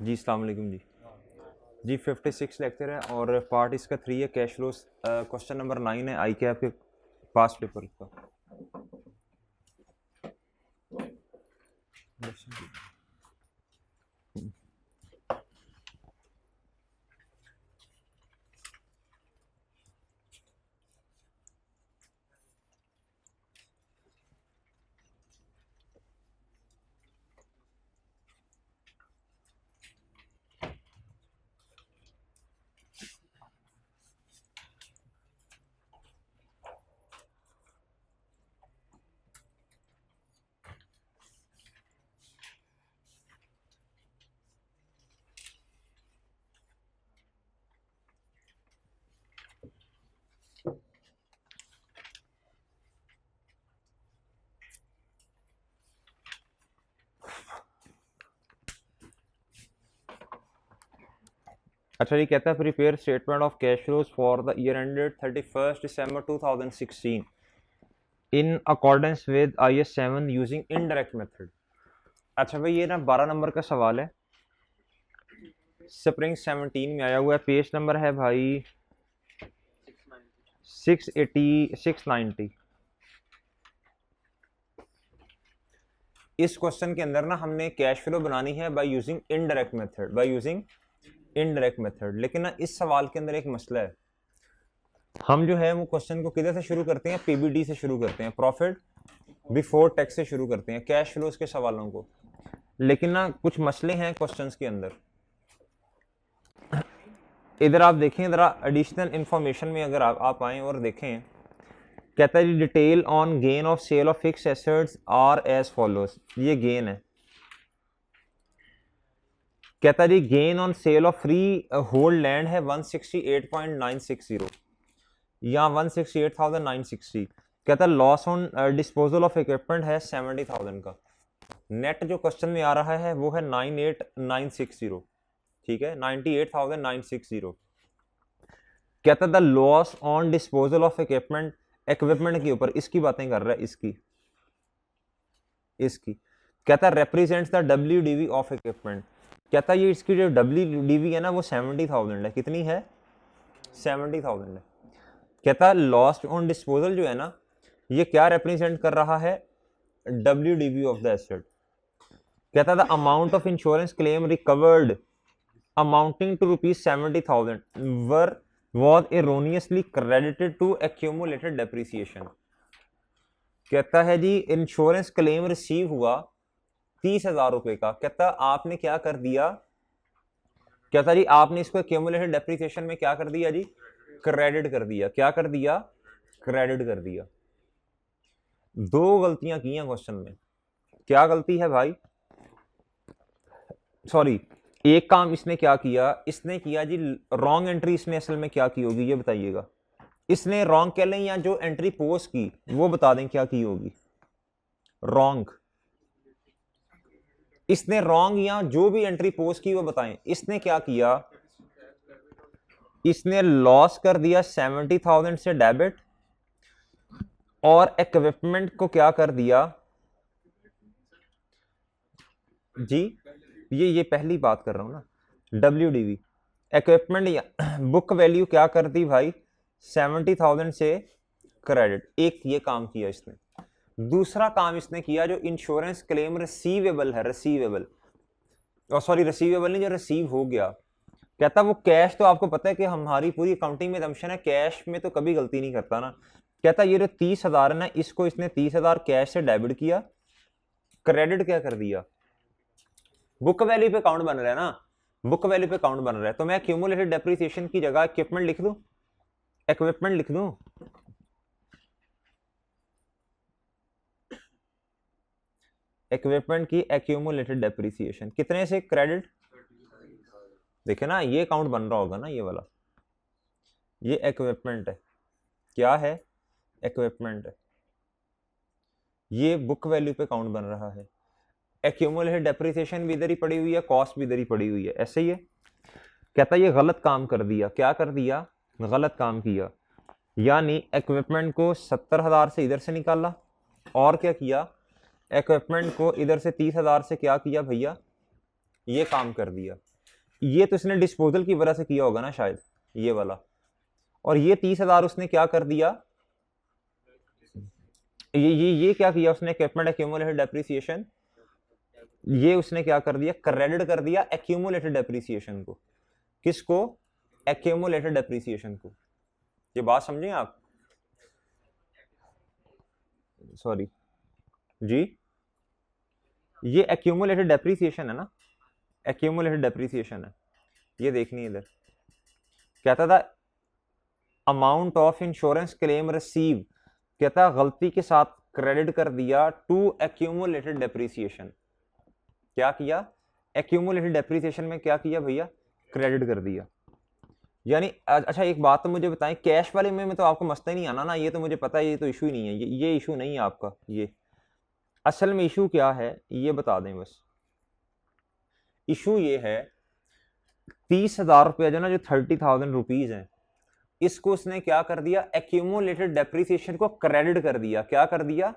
जी अस्सलाम वालेकुम जी 56 लेक्चर है और पार्ट इसका 3 है कैश फ्लोस। क्वेश्चन नंबर 9 है आई के आपके पास पेपर का। अच्छा ये कहता है prepare statement of cash flows for the year ended 31 December 2016 in accordance with IS 7 using indirect method. अच्छा भाई ये ना 12 नंबर का सवाल है, स्प्रिंग 17 में आया हुआ है। पेज नंबर है भाई 690। इस क्वेश्चन के अंदर ना हमने कैश फ्लो बनानी है बाय यूजिंग इनडायरेक्ट मेथड, लेकिन ना इस सवाल के अंदर एक मसला है। हम जो है वो क्वेश्चन को किधर से शुरू करते हैं, PBT से शुरू करते हैं, प्रॉफिट बिफोर टैक्स से शुरू करते हैं कैश फ्लोज के सवालों को। लेकिन ना कुछ मसले हैं क्वेश्चंस के अंदर। इधर आप देखें, जरा एडिशनल इंफॉर्मेशन में अगर आप आए और देखें, कहता है detail on gain of sale of fix assets are as follows. ये गेन है। कहता है जी gain on sale of free hold land है 168.960 या 168,960। कहता है loss on disposal of equipment है 70,000 का। नेट जो क्वेश्चन में आ रहा है वो है 98,960, ठीक है, 98,960। कहता है the loss on disposal of equipment के ऊपर इसकी बातें कर रहा है, इसकी कहता है represents the WDV of equipment. कहता है ये इसकी जो WDV है ना वो 70,000 है। कितनी है? 70,000 है। कहता है लॉस ऑन डिस्पोजल जो है ना ये क्या रिप्रेजेंट कर रहा है? WDV of the asset. कहता है the amount of insurance claim recovered amounting to ₹70,000 was erroneously credited to accumulated depreciation। कहता है जी इंश्योरेंस क्लेम रिसीव हुआ 30,000 रुपए का। कहता आपने क्या कर दिया? कहता जी आपने इसको एक्यूमुलेटेड डेप्रिसिएशन में क्या कर दिया जी? क्रेडिट कर दिया। क्या कर दिया? क्रेडिट कर दिया। दो गलतियां की हैं क्वेश्चन में। क्या गलती है भाई? सॉरी, एक काम इसने क्या किया? इसने किया जी रॉन्ग एंट्री। इसने असल में क्या की होगी ये बताइएगा। इसने रॉन्ग कह लें या जो एंट्री पोस्ट की वो बता दें क्या की होगी? रॉन्ग। इसने रॉन्ग या जो भी एंट्री पोस्ट की वो बताएं। इसने क्या किया? इसने लॉस कर दिया 70,000 से डेबिट और इक्विपमेंट को क्या कर दिया जी? ये पहली बात कर रहा हूं ना, WDV इक्विपमेंट या बुक वैल्यू क्या कर दी भाई? 70,000 से क्रेडिट। एक ये काम किया इसने। दूसरा काम इसने किया जो इंश्योरेंस क्लेम रिसीवेबल है, रिसीवेबल नहीं, जो रिसीव हो गया। कहता वो कैश तो आपको पता है कि हमारी पूरी अकाउंटिंग में दमशन है, कैश में तो कभी गलती नहीं करता ना। कहता ये जो 30,000 है ना इसको इसने 30,000 कैश से डेबिट किया, क्रेडिट क्या कर दिया? बुक वैल्यू पे अकाउंट बन रहा है ना, बुक वैल्यू पे अकाउंट बन रहा है। तो मैं एक्यूमुलेटेड डेप्रिसिएशन की जगह इक्विपमेंट लिख दूं, इक्विपमेंट की एक्यूमुलेटेड डेप्रिसिएशन कितने से क्रेडिट? देखे ना ये अकाउंट बन रहा होगा ना, ये वाला, ये इक्विपमेंट है। क्या है? इक्विपमेंट है। ये बुक वैल्यू पे अकाउंट बन रहा है। एक्यूमुलेटेड डेप्रिसिएशन भी इधर ही पड़ी हुई है, कॉस्ट भी इधर ही पड़ी हुई है, ऐसे ही है। कहता ये गलत काम कर दिया। क्या कर दिया? गलत काम किया। यानी इक्विपमेंट को 70,000 से इधर से निकाला और क्या किया? इक्विपमेंट को इधर से 30,000 से क्या किया भैया? ये काम कर दिया। ये तो इसने डिस्पोजल की वजह से किया होगा ना शायद, ये वाला। और ये 30,000 उसने क्या कर दिया, ये क्या किया उसने, इक्विपमेंट एक्यूमुलेटेड डेप्रिसिएशन, ये उसने क्या कर दिया, क्रेडिट कर दिया एक्यूमुलेटेड डेप्रिसिएशन को। किसको, एक्यूमुलेटेड डेप्रिसिएशन को। ये बात समझें आप, सॉरी जी, ये एक्यूमुलेटेड डेप्रिसिएशन है ना, एक्यूमुलेटेड डेप्रिसिएशन है, ये देखनी इधर। कहता था amount of insurance claim receive, कहता गलती के साथ क्रेडिट कर दिया टू एक्यूमुलेटेड डेप्रिसिएशन। क्या किया, एक्यूमुलेटेड डेप्रिसिएशन में क्या किया भैया, क्रेडिट कर दिया। यानी अच्छा एक बात तो मुझे बताएं, कैश वाले में तो आपको मसला ही नहीं आना ना, ये तो मुझे पता है, ये तो इशू ही नहीं है, ये इशू नहीं है आपका। ये असल में इशू क्या है ये बता दें बस। इशू ये है 30,000 रुपया जो ना, जो 30,000 रुपीज है, इसको उसने क्या कर दिया, एक्यूमुलेटेड डेप्रिसिएशन को क्रेडिट कर दिया। क्या कर दिया,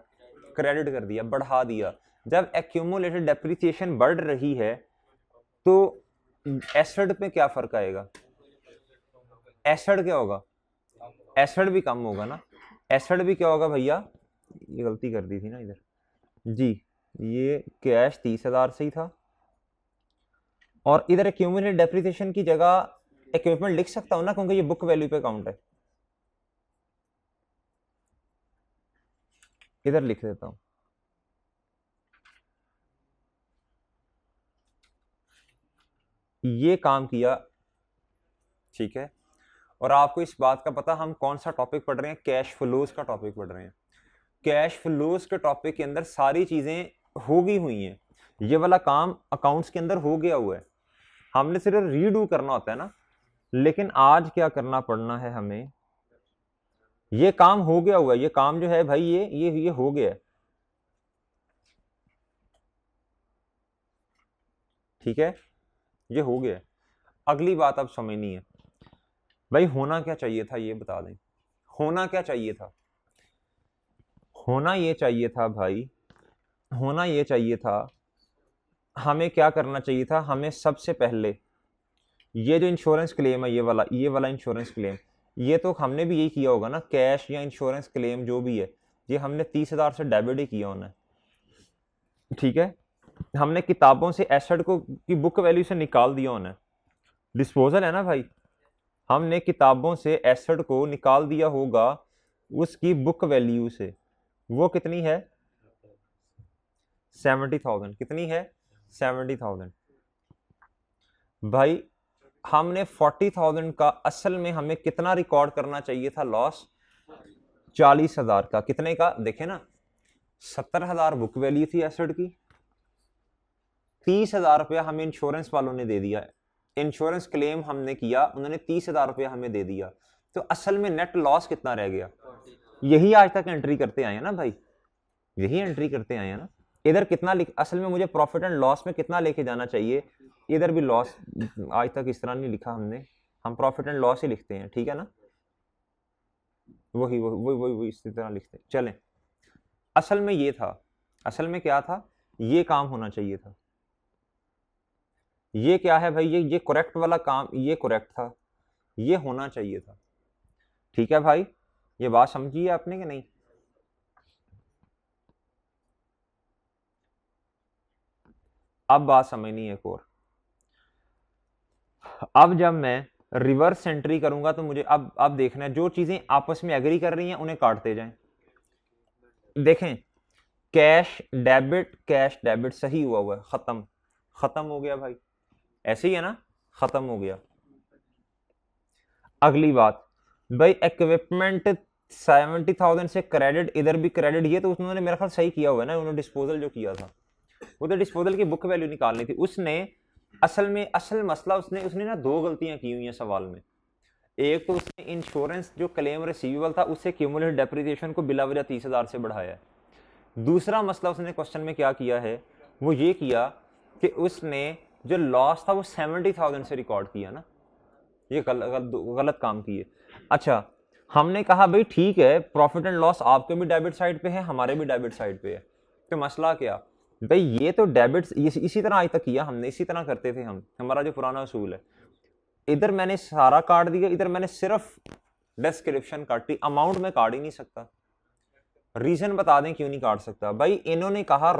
क्रेडिट कर दिया, बढ़ा दिया। जब एक्यूमुलेटेड डेप्रिसिएशन बढ़ रही है तो एसेट पे क्या फर्क आएगा, एसेट क्या होगा, एसेट भी कम होगा ना। एसेट भी क्या होगा भैया, ये गलती कर दी थी ना इधर जी, ये कैश 30,000 से ही था, और इधर एक्यूमुलेटेड डेप्रिसिएशन की जगह इक्विपमेंट लिख सकता हूं ना, क्योंकि ये बुक वैल्यू पे काउंट है। इधर लिख देता हूं, ये काम किया, ठीक है। और आपको इस बात का पता हम कौन सा टॉपिक पढ़ रहे हैं, कैश फ्लोज का टॉपिक पढ़ रहे हैं। कैश फ्लोज के टॉपिक के अंदर सारी चीजें हो गई हुई हैं, ये वाला काम अकाउंट्स के अंदर हो गया हुआ है, हमने सिर्फ रीडू करना होता है ना। लेकिन आज क्या करना पड़ना है हमें, ये काम हो गया हुआ है, ये काम जो है भाई ये हो गया है, ठीक है, ये हो गया है। अगली बात अब समझनी है भाई, होना क्या चाहिए था ये बता दें, होना क्या चाहिए था। होना ये चाहिए था भाई, होना ये चाहिए था, हमें क्या करना चाहिए था, हमें सबसे पहले ये जो इंश्योरेंस क्लेम है, ये वाला इंश्योरेंस क्लेम, ये तो हमने भी यही किया होगा ना, कैश या इंश्योरेंस क्लेम जो भी है, ये हमने 30,000 से डेबिट ही किया होना है, ठीक है। हमने किताबों से एसेट को की बुक वैल्यू से निकाल दिया होना है, डिस्पोजल है ना भाई, हमने किताबों से एसेट को निकाल दिया होगा उसकी बुक वैल्यू से। वो कितनी है, 70,000। कितनी है, 70,000। भाई हमने 40,000 का, असल में हमें कितना रिकॉर्ड करना चाहिए था लॉस, 40,000 का। कितने का देखे ना, 70,000 बुक वैल्यू थी एसेट की, 30,000 रुपया हमें इंश्योरेंस वालों ने दे दिया, इंश्योरेंस क्लेम हमने किया, उन्होंने 30,000 रुपया हमें दे दिया, तो असल में नेट लॉस कितना रह गया। यही आज तक एंट्री करते आए हैं ना भाई, यही एंट्री करते आए हैं ना। इधर कितना असल में मुझे प्रॉफिट एंड लॉस में कितना लेके जाना चाहिए, इधर भी लॉस, आज तक इस तरह नहीं लिखा हमने, हम प्रॉफिट एंड लॉस ही लिखते हैं, ठीक है ना, वही इसी तरह लिखते हैं। चलें, असल में ये था, असल में क्या था, ये काम होना चाहिए था। ये क्या है भाई, ये करेक्ट वाला काम, ये करेक्ट था, ये होना चाहिए था, ठीक है भाई। ये बात समझिए आपने कि नहीं। अब बात समझनी है एक और, अब जब मैं रिवर्स एंट्री करूंगा तो मुझे अब देखना है, जो चीजें आपस में एग्री कर रही हैं उन्हें काटते जाएं। देखें, कैश डेबिट सही हुआ है, खत्म हो गया भाई, ऐसे ही है ना, खत्म हो गया। अगली बात भाई, इक्विपमेंट 70,000 से क्रेडिट, इधर भी क्रेडिट, ये तो उन्होंने मेरा ख्याल सही किया हुआ है ना, उन्होंने डिस्पोजल जो किया था, वो तो डिस्पोजल की बुक वैल्यू निकालनी थी उसने। असल मसला उसने ना दो गलतियां की हुई हैं सवाल में। एक तो उसने इंश्योरेंस जो क्लेम रिसीवेबल था उससे क्यूमुलेटेड डेप्रिसिएशन को बिला वजह 30,000 से बढ़ाया है। दूसरा मसला उसने क्वेश्चन में क्या किया है, वो ये किया कि उसने जो लॉस था वो 70,000 से रिकॉर्ड किया ना, ये गलत काम किए। अच्छा, हमने कहा भाई ठीक है, प्रॉफिट एंड लॉस आपके भी डेबिट साइड पे है, हमारे भी डेबिट साइड पे है, तो मसला क्या, भाई ये तो डेबिट इसी तरह आज तक किया हमने, इसी तरह करते थे हम, हमारा जो पुराना असूल है। इधर मैंने सारा काट दिया, इधर मैंने सिर्फ डिस्क्रिप्शन काटी, अमाउंट में काट ही नहीं सकता। रीजन बता दें क्यों नहीं काट सकता। भाई इन्होंने कहा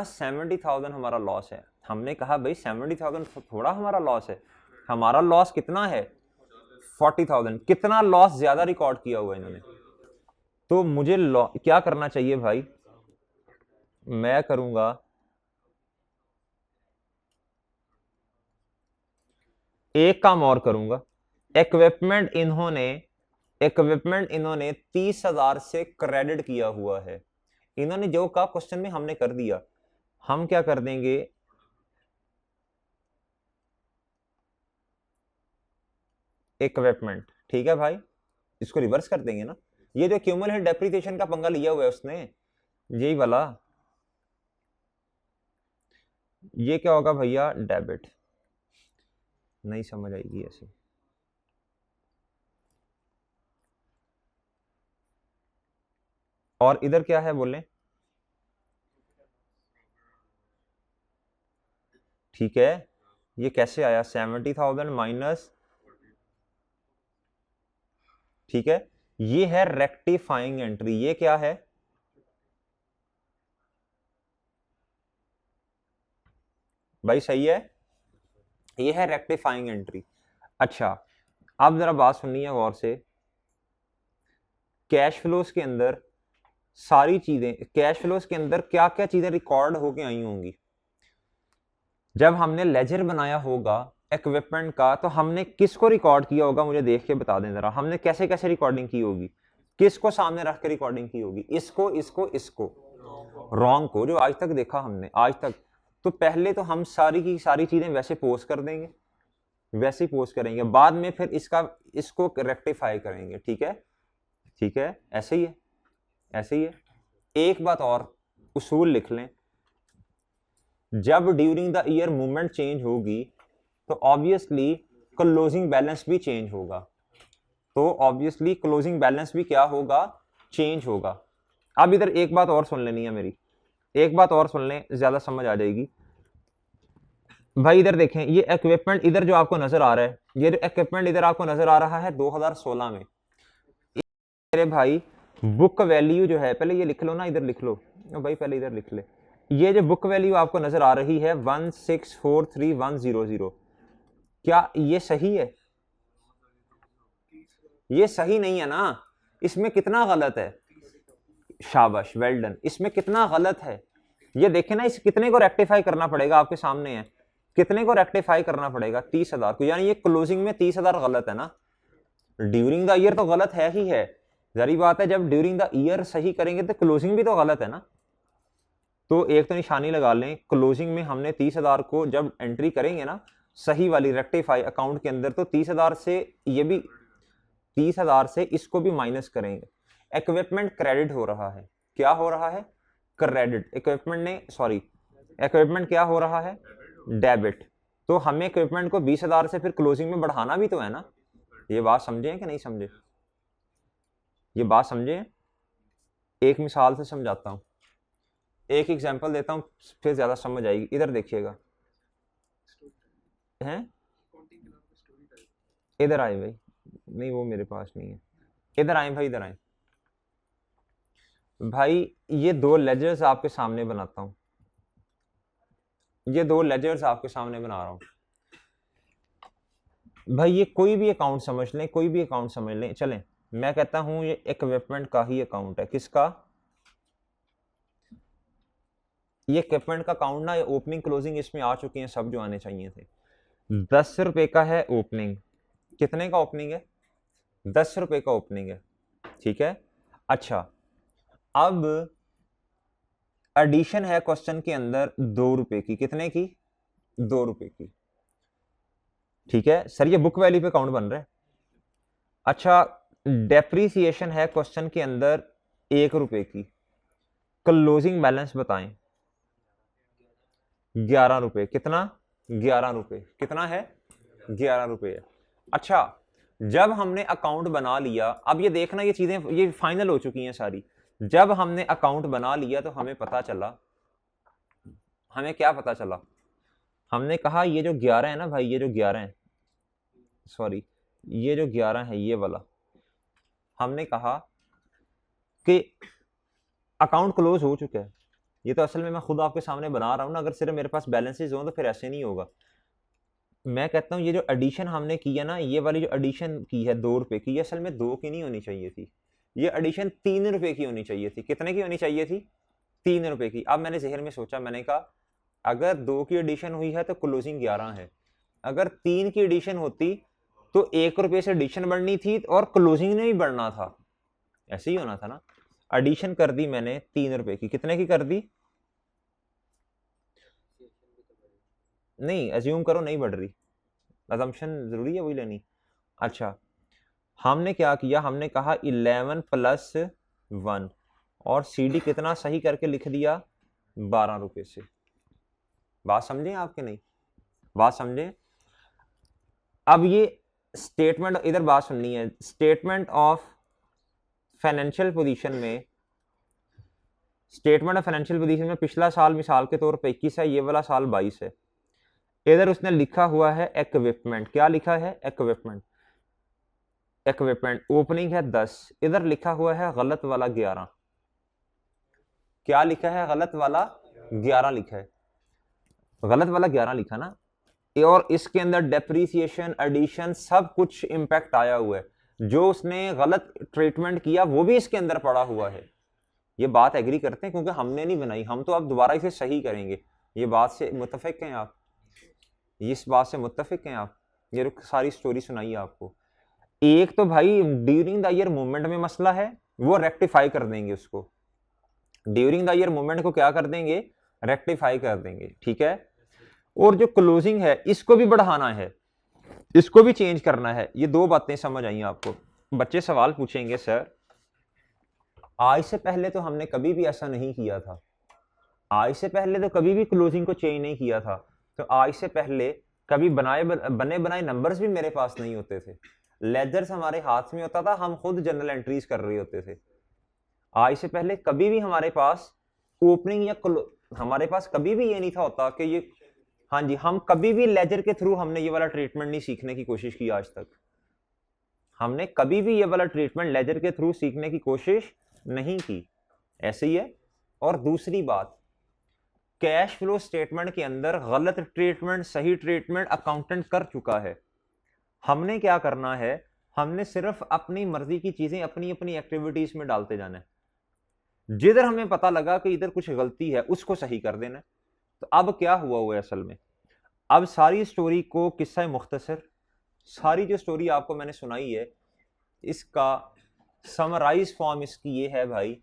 70,000 हमारा लॉस है, हमने कहा भाई 70,000 थोड़ा हमारा लॉस है, हमारा लॉस कितना है 40,000, कितना लॉस ज्यादा रिकॉर्ड किया हुआ है इन्होंने। तो मुझे क्या करना चाहिए भाई, मैं करूंगा एक काम और करूंगा। इक्विपमेंट इन्होंने 30,000 से क्रेडिट किया हुआ है, इन्होंने जो कहा क्वेश्चन में हमने कर दिया। हम क्या कर देंगे, इक्विपमेंट, ठीक है भाई, इसको रिवर्स कर देंगे ना। ये जो क्यूमुलेटिव डेप्रिसिएशन का पंगा लिया हुआ है उसने, यही वाला, ये क्या होगा भैया, डेबिट। नहीं समझ आएगी ऐसे। और इधर क्या है बोले, ठीक है, ये कैसे आया 70,000 माइनस, ठीक है, ये है रेक्टिफाइंग एंट्री। ये क्या है, भाई सही है, ये है रेक्टिफाइंग एंट्री। अच्छा अब जरा बात सुननी है गौर से, कैश फ्लोस के अंदर सारी चीजें, कैश फ्लोस के अंदर क्या क्या चीजें रिकॉर्ड होके आई होंगी। जब हमने लेजर बनाया होगा इक्विपमेंट का, तो हमने किसको रिकॉर्ड किया होगा, मुझे देख के बता दें जरा, हमने कैसे कैसे रिकॉर्डिंग की होगी, किसको सामने रख के रिकॉर्डिंग की होगी, इसको इसको इसको, रॉन्ग को, जो आज तक देखा हमने आज तक। तो पहले तो हम सारी की सारी चीजें वैसे पोस्ट कर देंगे, वैसे ही पोस्ट करेंगे, बाद में फिर इसको रेक्टिफाई करेंगे, ठीक है, ठीक है, ऐसे ही है, ऐसे ही है। एक बात और, उसूल लिख लें, जब during the year movement change होगी तो ऑब्वियसली क्लोजिंग बैलेंस भी चेंज होगा, तो ऑब्वियसली क्लोजिंग बैलेंस भी क्या होगा, चेंज होगा। अब इधर एक बात और सुन लेनी है मेरी, एक बात और सुन लें, ज्यादा समझ आ जाएगी भाई। इधर देखें, ये इक्विपमेंट इधर जो आपको नजर आ रहा है, ये जो इक्विपमेंट इधर आपको नजर आ रहा है 2016 में, मेरे भाई बुक वैल्यू जो है, पहले ये लिख लो ना, इधर लिख लो भाई, पहले इधर लिख ले, ये जो बुक वैल्यू आपको नजर आ रही है 1643100, क्या ये सही है, ये सही नहीं है ना, इसमें कितना गलत है, शाबाश वेल डन, इसमें कितना गलत है, ये देखें ना, इस कितने को रेक्टिफाई करना पड़ेगा, आपके सामने है, कितने को रेक्टिफाई करना पड़ेगा, 30,000 को, यानी ये क्लोजिंग में 30,000 गलत है ना, ड्यूरिंग द ईयर तो गलत है ही है, जरी बात है, जब ड्यूरिंग द ईयर सही करेंगे तो क्लोजिंग भी तो गलत है ना। तो एक तो निशानी लगा लें, क्लोजिंग में हमने 30,000 को जब एंट्री करेंगे ना सही वाली रेक्टिफाई अकाउंट के अंदर, तो 30,000 से ये भी 30,000 से इसको भी माइनस करेंगे, इक्विपमेंट क्रेडिट हो रहा है, क्या हो रहा है, क्रेडिट, इक्विपमेंट ने सॉरी, इक्विपमेंट क्या हो रहा है, डेबिट। तो हमें इक्विपमेंट को 20,000 से फिर क्लोजिंग में बढ़ाना भी तो है ना। ये बात समझे कि नहीं समझे, ये बात समझे, एक मिसाल से समझाता हूं, एक एग्जांपल देता हूं, फिर ज्यादा समझ आएगी। इधर देखिएगा, हैं इधर आए भाई, नहीं वो मेरे पास नहीं है, इधर आए भाई, इधर आए भाई, ये दो लेजर्स आपके सामने बनाता हूं, ये दो लेजर्स आपके सामने बना रहा हूं भाई, ये कोई भी अकाउंट समझ लें, कोई भी अकाउंट समझ लें, चलें मैं कहता हूं ये इक्विपमेंट का ही अकाउंट है, किसका, ये इक्विपमेंट का अकाउंट ना, ये ओपनिंग क्लोजिंग इसमें आ चुकी हैं सब जो आने चाहिए थे। 10 रुपए का है ओपनिंग, कितने का ओपनिंग है, 10 रुपए का ओपनिंग है, ठीक है। अच्छा अब एडिशन है क्वेश्चन के अंदर 2 रुपए की, कितने की, 2 रुपए की, ठीक है सर, ये बुक वैल्यू पे अकाउंट बन रहा है। अच्छा डेप्रीसिएशन है क्वेश्चन के अंदर 1 रुपए की, क्लोजिंग बैलेंस बताएं, 11 रुपए, कितना, 11 रुपए, कितना है, 11 रुपए है। अच्छा जब हमने अकाउंट बना लिया, अब ये देखना ये चीजें ये फाइनल हो चुकी हैं सारी, जब हमने अकाउंट बना लिया तो हमें पता चला हमें क्या पता चला, हमने कहा ये जो 11 है ना भाई, ये जो 11 है, सॉरी ये जो 11 है ये वाला, हमने कहा कि अकाउंट क्लोज हो चुका है। ये तो असल में मैं खुद आपके सामने बना रहा हूँ ना, अगर सिर्फ मेरे पास बैलेंसेज हो तो फिर ऐसे नहीं होगा। मैं कहता हूँ ये जो एडिशन हमने की है ना, ये वाली जो एडिशन की है 2 रुपए की, ये असल में 2 की नहीं होनी चाहिए थी, ये एडिशन 3 रुपए की होनी चाहिए थी। कितने की होनी चाहिए थी? 3 रुपए की। अब मैंने जहर में सोचा, मैंने कहा अगर 2 की एडिशन हुई है तो क्लोजिंग 11 है, अगर 3 की एडिशन होती तो 1 रुपए से एडिशन बढ़नी थी और क्लोजिंग ने भी बढ़ना था, ऐसे ही होना था ना। एडिशन कर दी मैंने 3 रुपए की, कितने की कर दी? नहीं, एज्यूम करो नहीं बढ़ रही, अजम्पशन जरूरी है वही लेनी। अच्छा, हमने क्या किया, हमने कहा 11+1 और CD कितना सही करके लिख दिया? 12 रुपए से। बात समझे आपके? नहीं बात समझे? अब ये स्टेटमेंट, इधर बात सुननी है, स्टेटमेंट ऑफ फाइनेंशियल पोजीशन में, स्टेटमेंट ऑफ फाइनेंशियल पोजीशन में पिछला साल मिसाल के तौर पे 21 है, ये वाला साल 22 है। इधर उसने लिखा हुआ है इक्विपमेंट, क्या लिखा है? इक्विपमेंट। इक्विपमेंट ओपनिंग है 10, इधर लिखा हुआ है गलत वाला 11। क्या लिखा है? गलत वाला 11 लिखा है, गलत वाला 11 लिखा ना। और इसके अंदर डेप्रीसिएशन, एडिशन सब कुछ इंपैक्ट आया हुआ है, जो उसने गलत ट्रीटमेंट किया वो भी इसके अंदर पड़ा हुआ है। ये बात एग्री करते हैं? क्योंकि हमने नहीं बनाई, हम तो अब दोबारा इसे सही करेंगे। ये बात से मुत्तफिक हैं आप? इस बात से मुत्तफिक हैं आप? ये सारी स्टोरी सुनाई आपको। एक तो भाई ड्यूरिंग द ईयर मूवमेंट में मसला है, वो रेक्टिफाई कर देंगे उसको, ड्यूरिंग द ईयर मूवमेंट को क्या कर देंगे? रेक्टिफाई कर देंगे, ठीक है। और जो क्लोजिंग है इसको भी बढ़ाना है, इसको भी चेंज करना है। ये 2 बातें समझ आई आपको? बच्चे सवाल पूछेंगे सर आज से पहले तो हमने कभी भी ऐसा नहीं किया था, आज से पहले तो कभी भी क्लोजिंग को चेंज नहीं किया था, तो आज से पहले कभी बने बनाए नंबर्स भी मेरे पास नहीं होते थे, लेजर्स हमारे हाथ में होता था, हम खुद जनरल एंट्रीज कर रहे होते थे। आज से पहले कभी भी हमारे पास ओपनिंग या हमारे पास कभी भी ये नहीं था होता कि ये, हाँ जी, हम कभी भी लेजर के थ्रू हमने ये वाला ट्रीटमेंट नहीं सीखने की कोशिश की आज तक, हमने कभी भी ये वाला ट्रीटमेंट लेजर के थ्रू सीखने की कोशिश नहीं की, ऐसे ही है। और दूसरी बात, कैश फ्लो स्टेटमेंट के अंदर गलत ट्रीटमेंट सही ट्रीटमेंट अकाउंटेंट कर चुका है। हमने क्या करना है, हमने सिर्फ अपनी मर्जी की चीजें अपनी अपनी एक्टिविटीज में डालते जाना है, जिधर हमें पता लगा कि इधर कुछ गलती है उसको सही कर देना है। तो अब क्या हुआ है असल में, अब सारी स्टोरी को किस्सा मुख्तसर, सारी जो स्टोरी आपको मैंने सुनाई है इसका समराइज फॉर्म इसकी ये है भाई,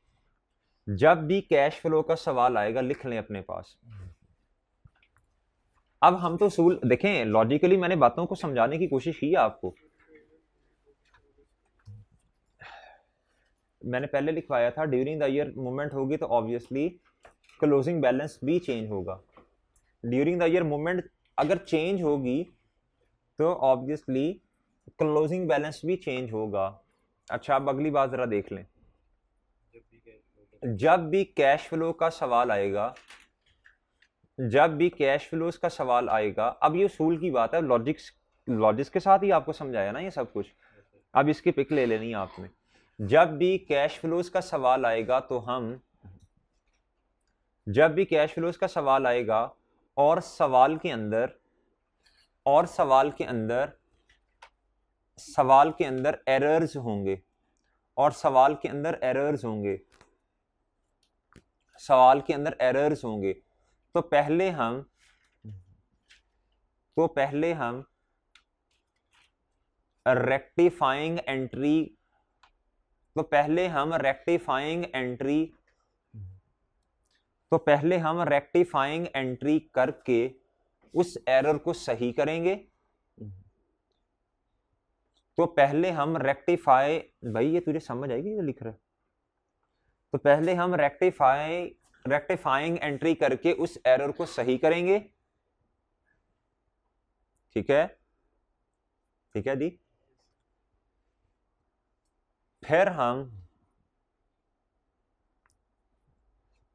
जब भी कैश फ्लो का सवाल आएगा लिख लें अपने पास। अब हम तो सूल देखें, लॉजिकली मैंने बातों को समझाने की कोशिश की है आपको। मैंने पहले लिखवाया था ड्यूरिंग द ईयर मूवमेंट होगी तो ऑब्वियसली क्लोजिंग बैलेंस भी चेंज होगा। ड्यूरिंग द ईयर मूवमेंट अगर चेंज होगी तो ऑब्वियसली क्लोजिंग बैलेंस भी चेंज होगा। अच्छा, अब अगली बात जरा देख लें, जब भी कैश फ्लो का सवाल आएगा, जब भी कैश फ्लोज का सवाल आएगा, अब ये उसूल की बात है, लॉजिक्स के साथ ही आपको समझाया ना ये सब कुछ, अब इसकी पिक ले लेनी है आपने। जब भी कैश फ्लोज का सवाल आएगा तो हम, जब भी कैश फ्लोज का सवाल आएगा और सवाल के अंदर, और सवाल के अंदर, सवाल के अंदर एरर्स होंगे, और सवाल के अंदर एरर्स होंगे, सवाल के अंदर एरर्स होंगे, तो पहले हम, रेक्टिफाइंग एंट्री, तो पहले हम रेक्टिफाइंग एंट्री, तो पहले हम रेक्टिफाइंग एंट्री करके उस एरर को सही करेंगे। तो पहले हम रेक्टिफाई, भाई ये तुझे समझ आएगी जो लिख रहा है, तो पहले हम रेक्टिफाइंग एंट्री करके उस एरर को सही करेंगे, ठीक है, ठीक है जी। फिर हम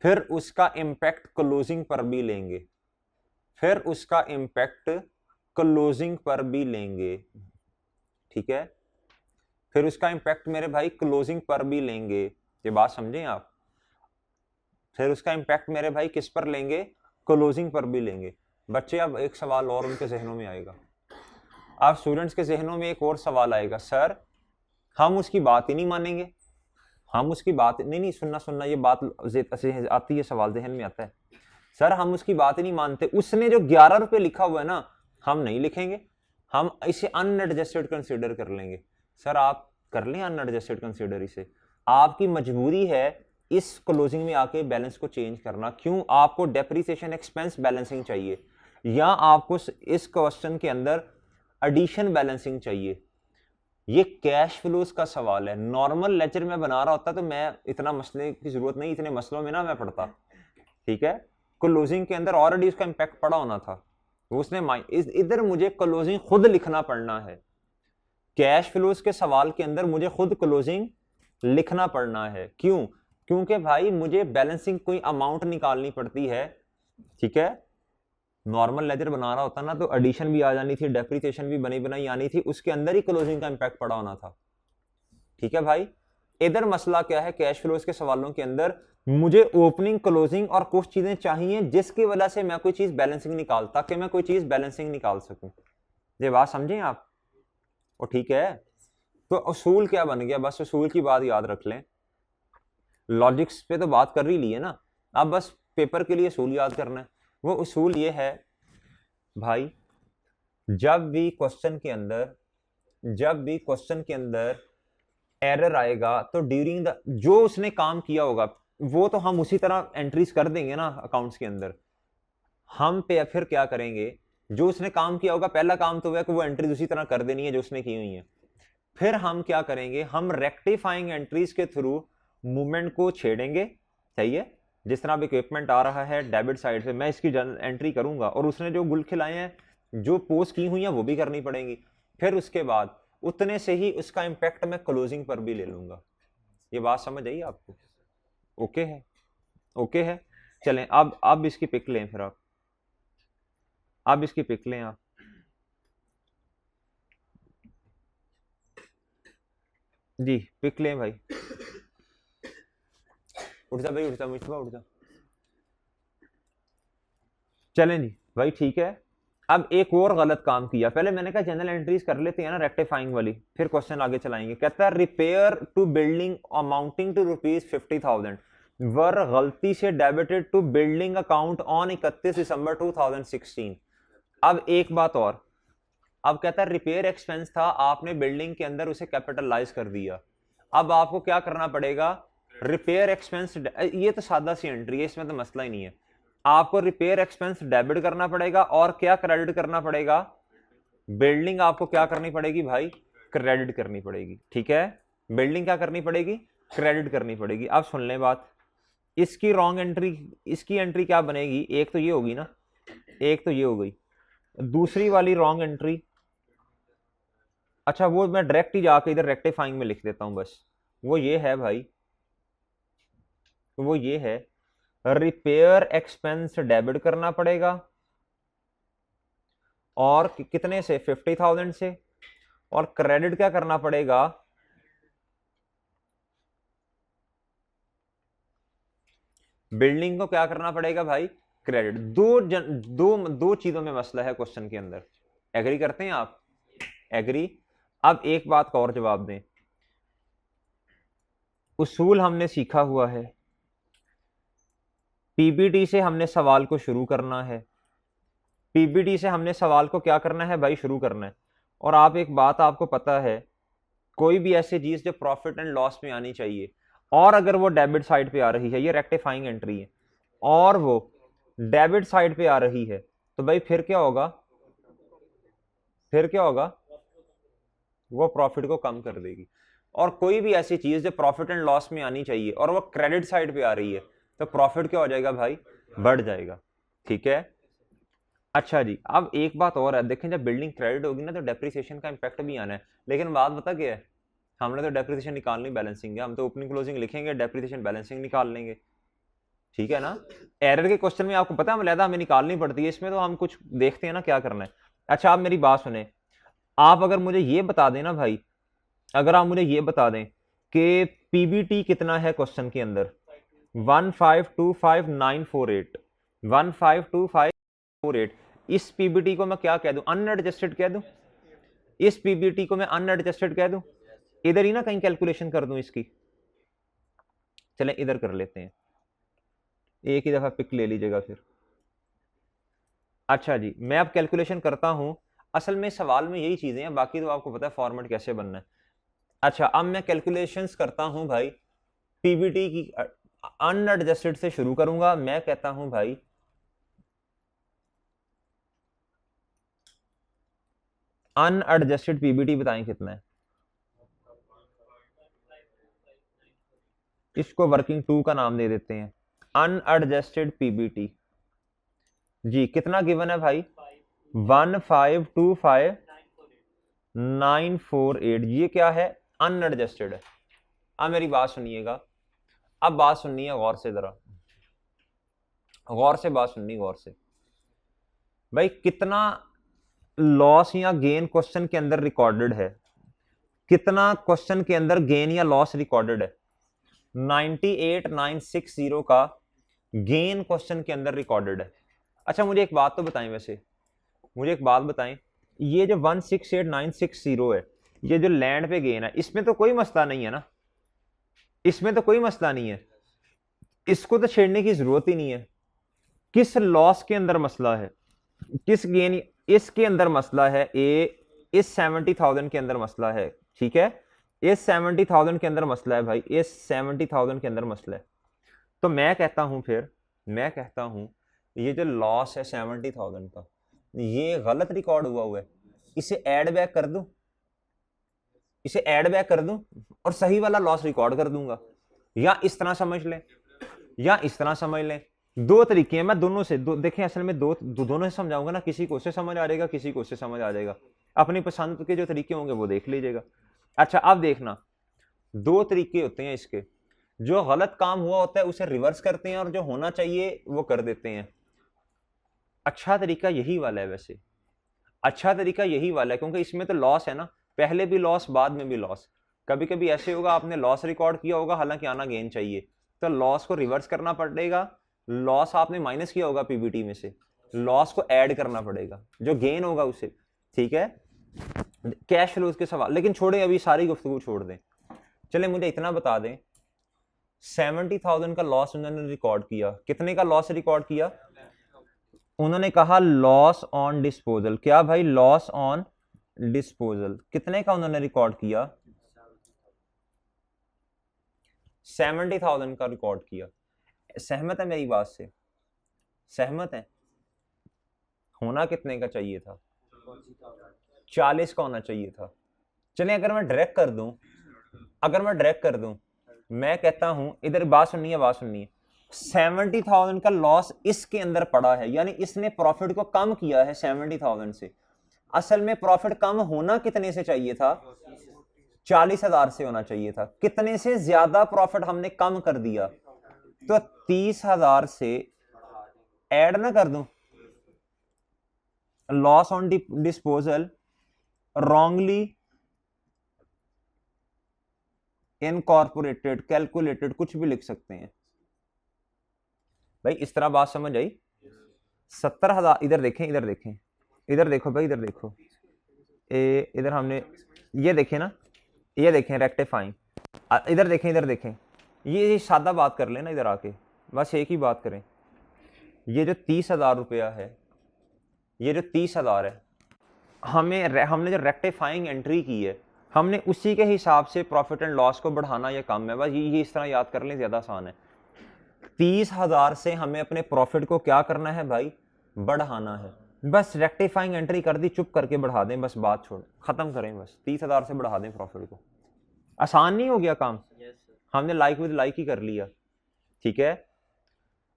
फिर उसका इम्पैक्ट क्लोजिंग पर भी लेंगे, फिर उसका इम्पैक्ट क्लोजिंग पर भी लेंगे, ठीक है, फिर उसका इम्पैक्ट मेरे भाई क्लोजिंग पर भी लेंगे, ये बात समझें आप, फिर उसका इम्पैक्ट मेरे भाई किस पर लेंगे, क्लोजिंग पर भी लेंगे। बच्चे अब एक सवाल और उनके जहनों में आएगा, अब स्टूडेंट्स के जहनों में एक और सवाल आएगा, सर हम उसकी बात ही नहीं मानेंगे, हम उसकी बात नहीं, नहीं सुनना सुनना, ये बात आती है, सवाल जहन में आता है, सर हम उसकी बात ही नहीं मानते, उसने जो 11 रुपए लिखा हुआ है ना हम नहीं लिखेंगे, हम इसे अनएडजस्टेड कंसीडर कर लेंगे। सर आप कर लें अनएडजस्टेड कंसीडर, इसे आपकी मजबूरी है इस क्लोजिंग में आके बैलेंस को चेंज करना। क्यों? आपको डेप्रिसिएशन एक्सपेंस बैलेंसिंग चाहिए, या आपको इस क्वेश्चन के अंदर एडिशन बैलेंसिंग चाहिए। ये कैश फ्लोज का सवाल है, नॉर्मल लेजर में बना रहा होता तो मैं इतना मसले की जरूरत नहीं, इतने मसलों में ना मैं पढ़ता, ठीक है, क्लोजिंग के अंदर ऑलरेडी उसका इंपैक्ट पड़ा होना था, उसने इधर मुझे क्लोजिंग खुद लिखना पड़ना है, कैश फ्लोज के सवाल के अंदर मुझे खुद क्लोजिंग लिखना पड़ना है। क्यों? क्योंकि भाई मुझे बैलेंसिंग कोई अमाउंट निकालनी पड़ती है, ठीक है, नॉर्मल लेजर बना रहा होता ना तो एडिशन भी आ जानी थी, डेप्रिसिएशन भी बनी बनाई आनी थी, उसके अंदर ही क्लोजिंग का इंपैक्ट पड़ा होना था, ठीक है भाई। इधर मसला क्या है, कैश फ्लोज के सवालों के अंदर मुझे ओपनिंग क्लोजिंग और कुछ चीजें चाहिए जिसकी वजह से मैं कोई चीज बैलेंसिंग निकाल, ताकि मैं कोई चीज बैलेंसिंग निकाल सकूं। ये बात समझें आप? और ठीक है, तो उसूल क्या बन गया, बस उसूल की बात याद रख लें, लॉजिक्स पे तो बात कर ही ली है ना, अब बस पेपर के लिए उसूल याद करना है। वो उसूल ये है भाई, जब भी क्वेश्चन के अंदर एरर आएगा तो ड्यूरिंग द, जो उसने काम किया होगा वो तो हम उसी तरह एंट्रीज कर देंगे ना अकाउंट्स के अंदर, हम पे फिर क्या करेंगे, जो उसने काम किया होगा पहला काम तो वह कि वो एंट्रीज उसी तरह कर देनी है जो उसने की हुई है, फिर हम क्या करेंगे, हम रेक्टिफाइंग एंट्रीज के थ्रू मूवमेंट को छेड़ेंगे, सही है, जिस तरह अब इक्विपमेंट आ रहा है डेबिट साइड से मैं इसकी एंट्री करूंगा और उसने जो गुल खिलाए हैं जो पोस्ट की हुई हैं वो भी करनी पड़ेंगी, फिर उसके बाद उतने से ही उसका इंपैक्ट मैं क्लोजिंग पर भी ले लूंगा। ये बात समझ आई आपको? ओके है, ओके है, चलें अब इसकी पिक लें, फिर आप इसकी पिक लें, आप जी पिक लें भाई, उठ जा भाई, उठ जा मुस्तफा, उठ जा, चलें जी भाई, ठीक है। अब एक और गलत काम किया, पहले मैंने कहा जनरल एंट्रीज कर लेते हैं ना रेक्टिफाइंग वाली, फिर क्वेश्चन आगे चलाएंगे। कहता है repair to building amounting to ₹50,000 were गलती से debited to building account on 31 December 2016। अब एक बात और, अब कहता है रिपेयर एक्सपेंस था, आपने बिल्डिंग के अंदर उसे कैपिटलाइज कर दिया, अब आपको क्या करना पड़ेगा, रिपेयर एक्सपेंस, ये तो सादा सी एंट्री है, इसमें तो मसला ही नहीं है, आपको रिपेयर एक्सपेंस डेबिट करना पड़ेगा और क्या क्रेडिट करना पड़ेगा, बिल्डिंग आपको क्या करनी पड़ेगी भाई, क्रेडिट करनी पड़ेगी, ठीक है, बिल्डिंग क्या करनी पड़ेगी, क्रेडिट करनी पड़ेगी। अब सुन लें बात, इसकी रॉन्ग एंट्री, इसकी एंट्री क्या बनेगी, एक तो ये होगी ना, एक तो ये हो गई, दूसरी वाली रॉन्ग एंट्री, अच्छा वो मैं डायरेक्ट ही जाके इधर रेक्टिफाइंग में लिख देता हूं बस, वो ये है भाई, वो ये है रिपेयर एक्सपेंस डेबिट करना पड़ेगा, और कितने से, 50,000 से, और क्रेडिट क्या करना पड़ेगा, बिल्डिंग को क्या करना पड़ेगा भाई, क्रेडिट। दो चीजों में मसला है क्वेश्चन के अंदर, एग्री करते हैं आप? एग्री। अब एक बात का और जवाब दें, उसूल हमने सीखा हुआ है, पीबीटी से हमने सवाल को शुरू करना है, पीबीटी से हमने सवाल को क्या करना है भाई, शुरू करना है। और आप एक बात आपको पता है, कोई भी ऐसी चीज जो प्रॉफिट एंड लॉस में आनी चाहिए, और अगर वो डेबिट साइड पे आ रही है, ये रेक्टिफाइंग एंट्री है, और वो डेबिट साइड पे आ रही है, तो भाई फिर क्या होगा, फिर क्या होगा, वो प्रॉफिट को कम कर देगी। और कोई भी ऐसी चीज जो प्रॉफिट एंड लॉस में आनी चाहिए और वो क्रेडिट साइड पे आ रही है, तो प्रॉफिट क्या हो जाएगा भाई, बढ़ जाएगा, ठीक है। अच्छा जी, अब एक बात और है, देखें जब बिल्डिंग क्रेडिट होगी ना तो डेप्रिसिएशन का इंपैक्ट भी आना है, लेकिन बात बता क्या है, हमने तो डेप्रिसिएशन निकालनी बैलेंसिंग है, हम तो ओपनिंग क्लोजिंग लिखेंगे, डेप्रिसिएशन बैलेंसिंग निकाल लेंगे, ठीक है ना। एरर के क्वेश्चन में आपको पता है अलहदा हमें निकालनी पड़ती है, इसमें तो हम कुछ देखते हैं ना क्या करना है। अच्छा आप मेरी बात सुने, आप अगर मुझे ये बता दें ना भाई, अगर आप मुझे ये बता दें कि पीबीटी कितना है क्वेश्चन के अंदर, 1525948, 15258, इस पीबीटी को मैं क्या कह दूं, अनएडजस्टेड कह दूं, इस पीबीटी को मैं अनएडजस्टेड कह दूं, इधर ही ना कहीं कैलकुलेशन कर दूं इसकी। चले इधर कर लेते हैं, एक ही दफा पिक ले लीजिएगा फिर। अच्छा जी मैं अब कैलकुलेशन करता हूं, असल में सवाल में यही चीजें हैं, बाकी तो आपको पता है फॉर्मेट कैसे बनना है। अच्छा अब मैं कैलकुलेशंस करता हूं भाई, पीबीटी की अनएडजस्टेड से शुरू करूंगा। मैं कहता हूं भाई अनएडजस्टेड पीबीटी बताएं कितना है, इसको वर्किंग 2 का नाम दे देते हैं, अनएडजस्टेड पीबीटी जी कितना गिवन है भाई, 1525948, ये क्या है, अनएडजस्टेड है। अब मेरी बात सुनिएगा, अब बात सुननी है गौर से, जरा गौर से बात सुननी, गौर से भाई, कितना लॉस या गेन क्वेश्चन के अंदर रिकॉर्डेड है, कितना क्वेश्चन के अंदर गेन या लॉस रिकॉर्डेड है, 98960 का गेन क्वेश्चन के अंदर रिकॉर्डेड है। अच्छा मुझे एक बात तो बताएं, वैसे मुझे एक बात बताएं, ये जो 168960 है, ये जो लैंड पे गेन है, इसमें तो कोई मसला नहीं है ना, इसमें तो कोई मसला नहीं है, इसको तो छेड़ने की जरूरत ही नहीं है। किस लॉस के अंदर मसला है, किस गेन, इसके अंदर मसला है, इस 70,000 के अंदर मसला है, ठीक है, इस 70,000 के अंदर मसला है भाई, इस 70,000 के अंदर मसला है। तो मैं कहता हूं, फिर मैं कहता हूं ये जो लॉस है 70,000 का, ये गलत रिकॉर्ड हुआ है, इसे ऐड बैक कर दूं, इसे ऐड बैक कर दूं और सही वाला लॉस रिकॉर्ड कर दूंगा, या इस तरह समझ लें, या इस तरह समझ लें। दो तरीके हैं, मैं दोनों से देखें, असल में दोनों से समझाऊंगा ना, किसी को उससे समझ आ जाएगा, किसी को उससे समझ आ जाएगा, अपनी पसंद के जो तरीके होंगे वो देख लीजिएगा। अच्छा अब देखना, दो तरीके होते हैं इसके, जो गलत काम हुआ होता है उसे रिवर्स करते हैं और जो होना चाहिए वो कर देते हैं। अच्छा तरीका यही वाला है, वैसे अच्छा तरीका यही वाला है, क्योंकि इसमें तो लॉस है ना, पहले भी लॉस बाद में भी लॉस। कभी कभी ऐसे होगा आपने लॉस रिकॉर्ड किया होगा, हालांकि आना गेन चाहिए, तो लॉस को रिवर्स करना पड़ेगा, लॉस आपने माइनस किया होगा पीबीटी में से, लॉस को ऐड करना पड़ेगा, जो गेन होगा उसे, ठीक है। कैश फ्लो के सवाल लेकिन छोड़े, अभी सारी गुफ्तगू छोड़ दें, चले मुझे इतना बता दें, 70,000 का लॉस उन्होंने रिकॉर्ड किया, कितने का लॉस रिकॉर्ड किया, उन्होंने कहा लॉस ऑन डिस्पोजल, क्या भाई, लॉस ऑन डिस्पोजल कितने का उन्होंने रिकॉर्ड किया, 70,000 का रिकॉर्ड किया। सहमत है मेरी बात से, सहमत है, होना कितने का चाहिए था, 40 का होना चाहिए था। चलिए अगर मैं डायरेक्ट कर दूं, अगर मैं डायरेक्ट कर दूं, मैं कहता हूं, इधर बात सुनिए, बात सुनिए, 70,000 का लॉस इसके अंदर पड़ा है, यानी इसने प्रॉफिट को कम किया है 70,000 से। असल में प्रॉफिट कम होना कितने से चाहिए था, 40,000 से होना चाहिए था, कितने से ज्यादा प्रॉफिट हमने कम कर दिया, तो 30,000 से ऐड ना कर दूं, loss on disposal wrongly incorporated calculated, कुछ भी लिख सकते हैं भाई, इस तरह बात समझ आई। 70,000, इधर देखें, इधर देखें, इधर देखो भाई, इधर देखो, इधर हमने ये देखें ना, ये देखें रेक्टिफाइंग, इधर देखें, इधर देखें, ये सादा बात कर लेना, इधर आके बस एक ही बात करें। ये जो 30,000 रुपया है, ये जो 30,000 है, हमने जो रेक्टिफाइंग एंट्री की है, हमने उसी के हिसाब से प्रॉफिट एंड लॉस को बढ़ाना या कम है, बस ये इस तरह याद कर लें, ज्यादा आसान है। 30,000 से हमें अपने प्रॉफिट को क्या करना है भाई, बढ़ाना है, बस रेक्टिफाइंग एंट्री कर दी, चुप करके बढ़ा दें, बस बात छोड़ खत्म करें, बस 30,000 से बढ़ा दें प्रॉफिट को, आसान नहीं हो गया काम, हमने लाइक विद लाइक ही कर लिया, ठीक है।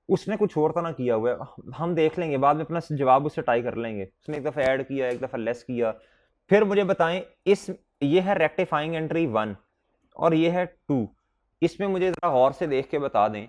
उसने कुछ और तो ना किया हुआ है, हम देख लेंगे बाद में, अपना जवाब उससे टाई कर लेंगे, उसने एक दफा ऐड किया, एक दफा लेस किया। फिर मुझे बताएं, इस ये है रेक्टिफाइंग एंट्री 1 और ये है 2, इसमें मुझे जरा गौर से देख के बता दें,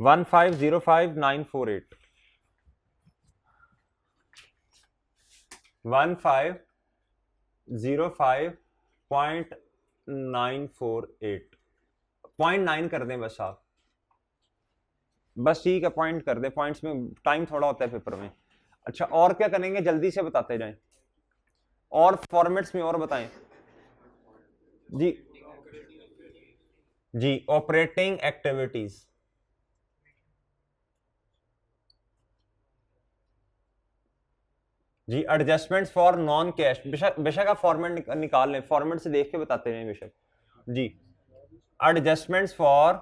1505948 1505948 0.9 कर दें बस आप, बस ठीक है पॉइंट कर दे, पॉइंट्स में टाइम थोड़ा होता है पेपर में। अच्छा और क्या करेंगे जल्दी से बताते जाएं, और फॉर्मेट्स में और बताएं जी। जी ऑपरेटिंग एक्टिविटीज, जी एडजस्टमेंट्स फॉर नॉन कैश, बेशक आप फॉर्मेट निकाल लें, फॉर्मेट से देख के बताते हैं बेशक। जी एडजस्टमेंट्स फॉर,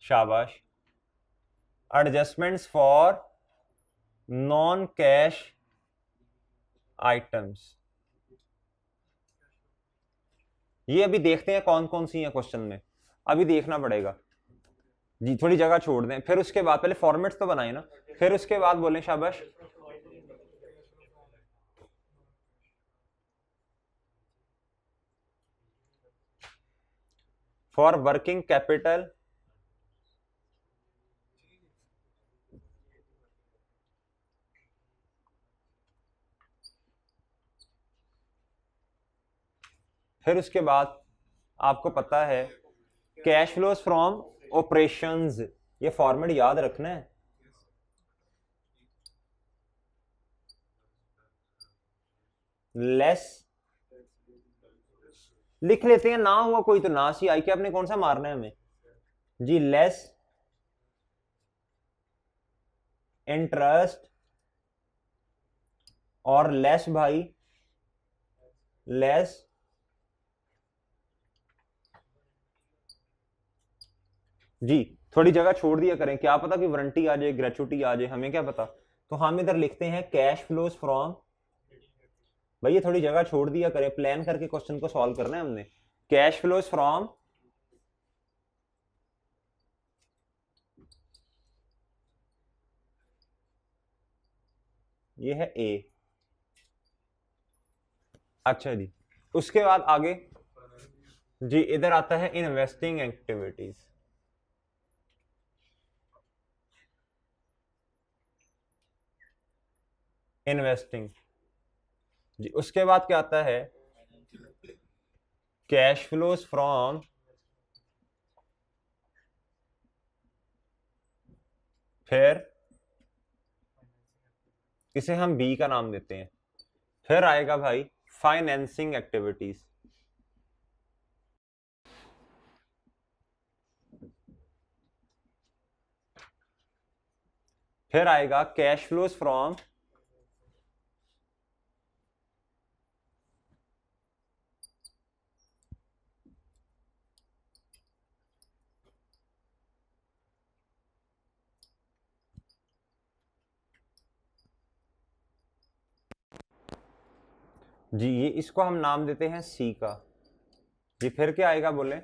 शाबाश, adjustments for non cash items, ये अभी देखते हैं कौन कौन सी हैं क्वेश्चन में, अभी देखना पड़ेगा जी, थोड़ी जगह छोड़ दें, फिर उसके बाद पहले फॉर्मेट्स तो बनाए ना, फिर उसके बाद बोलें। शाबाश, फॉर वर्किंग कैपिटल फिर उसके बाद आपको पता है कैश फ्लोज फ्रॉम ऑपरेशंस, ये फॉर्मेट याद रखना है। लेस लिख लेते हैं, ना हुआ कोई तो ना सी आई के आपने कौन सा मारना है हमें जी, लेस इंटरेस्ट और लेस भाई लेस जी, थोड़ी जगह छोड़ दिया करें, क्या पता कि वारंटी आ जाए, ग्रेचुटी आ जाए, हमें क्या पता। तो हम इधर लिखते हैं कैश फ्लोज फ्रॉम, भाई ये थोड़ी जगह छोड़ दिया करें, प्लान करके क्वेश्चन को सॉल्व करना है हमने। कैश फ्लोज फ्रॉम, ये है ए। अच्छा जी, उसके बाद आगे जी इधर आता है इन्वेस्टिंग एक्टिविटीज, इन्वेस्टिंग जी, उसके बाद क्या आता है कैश फ्लोज फ्रॉम, फिर इसे हम बी का नाम देते हैं, फिर आएगा भाई फाइनेंसिंग एक्टिविटीज, फिर आएगा कैश फ्लोज फ्रॉम, जी ये इसको हम नाम देते हैं सी का जी, फिर क्या आएगा बोले,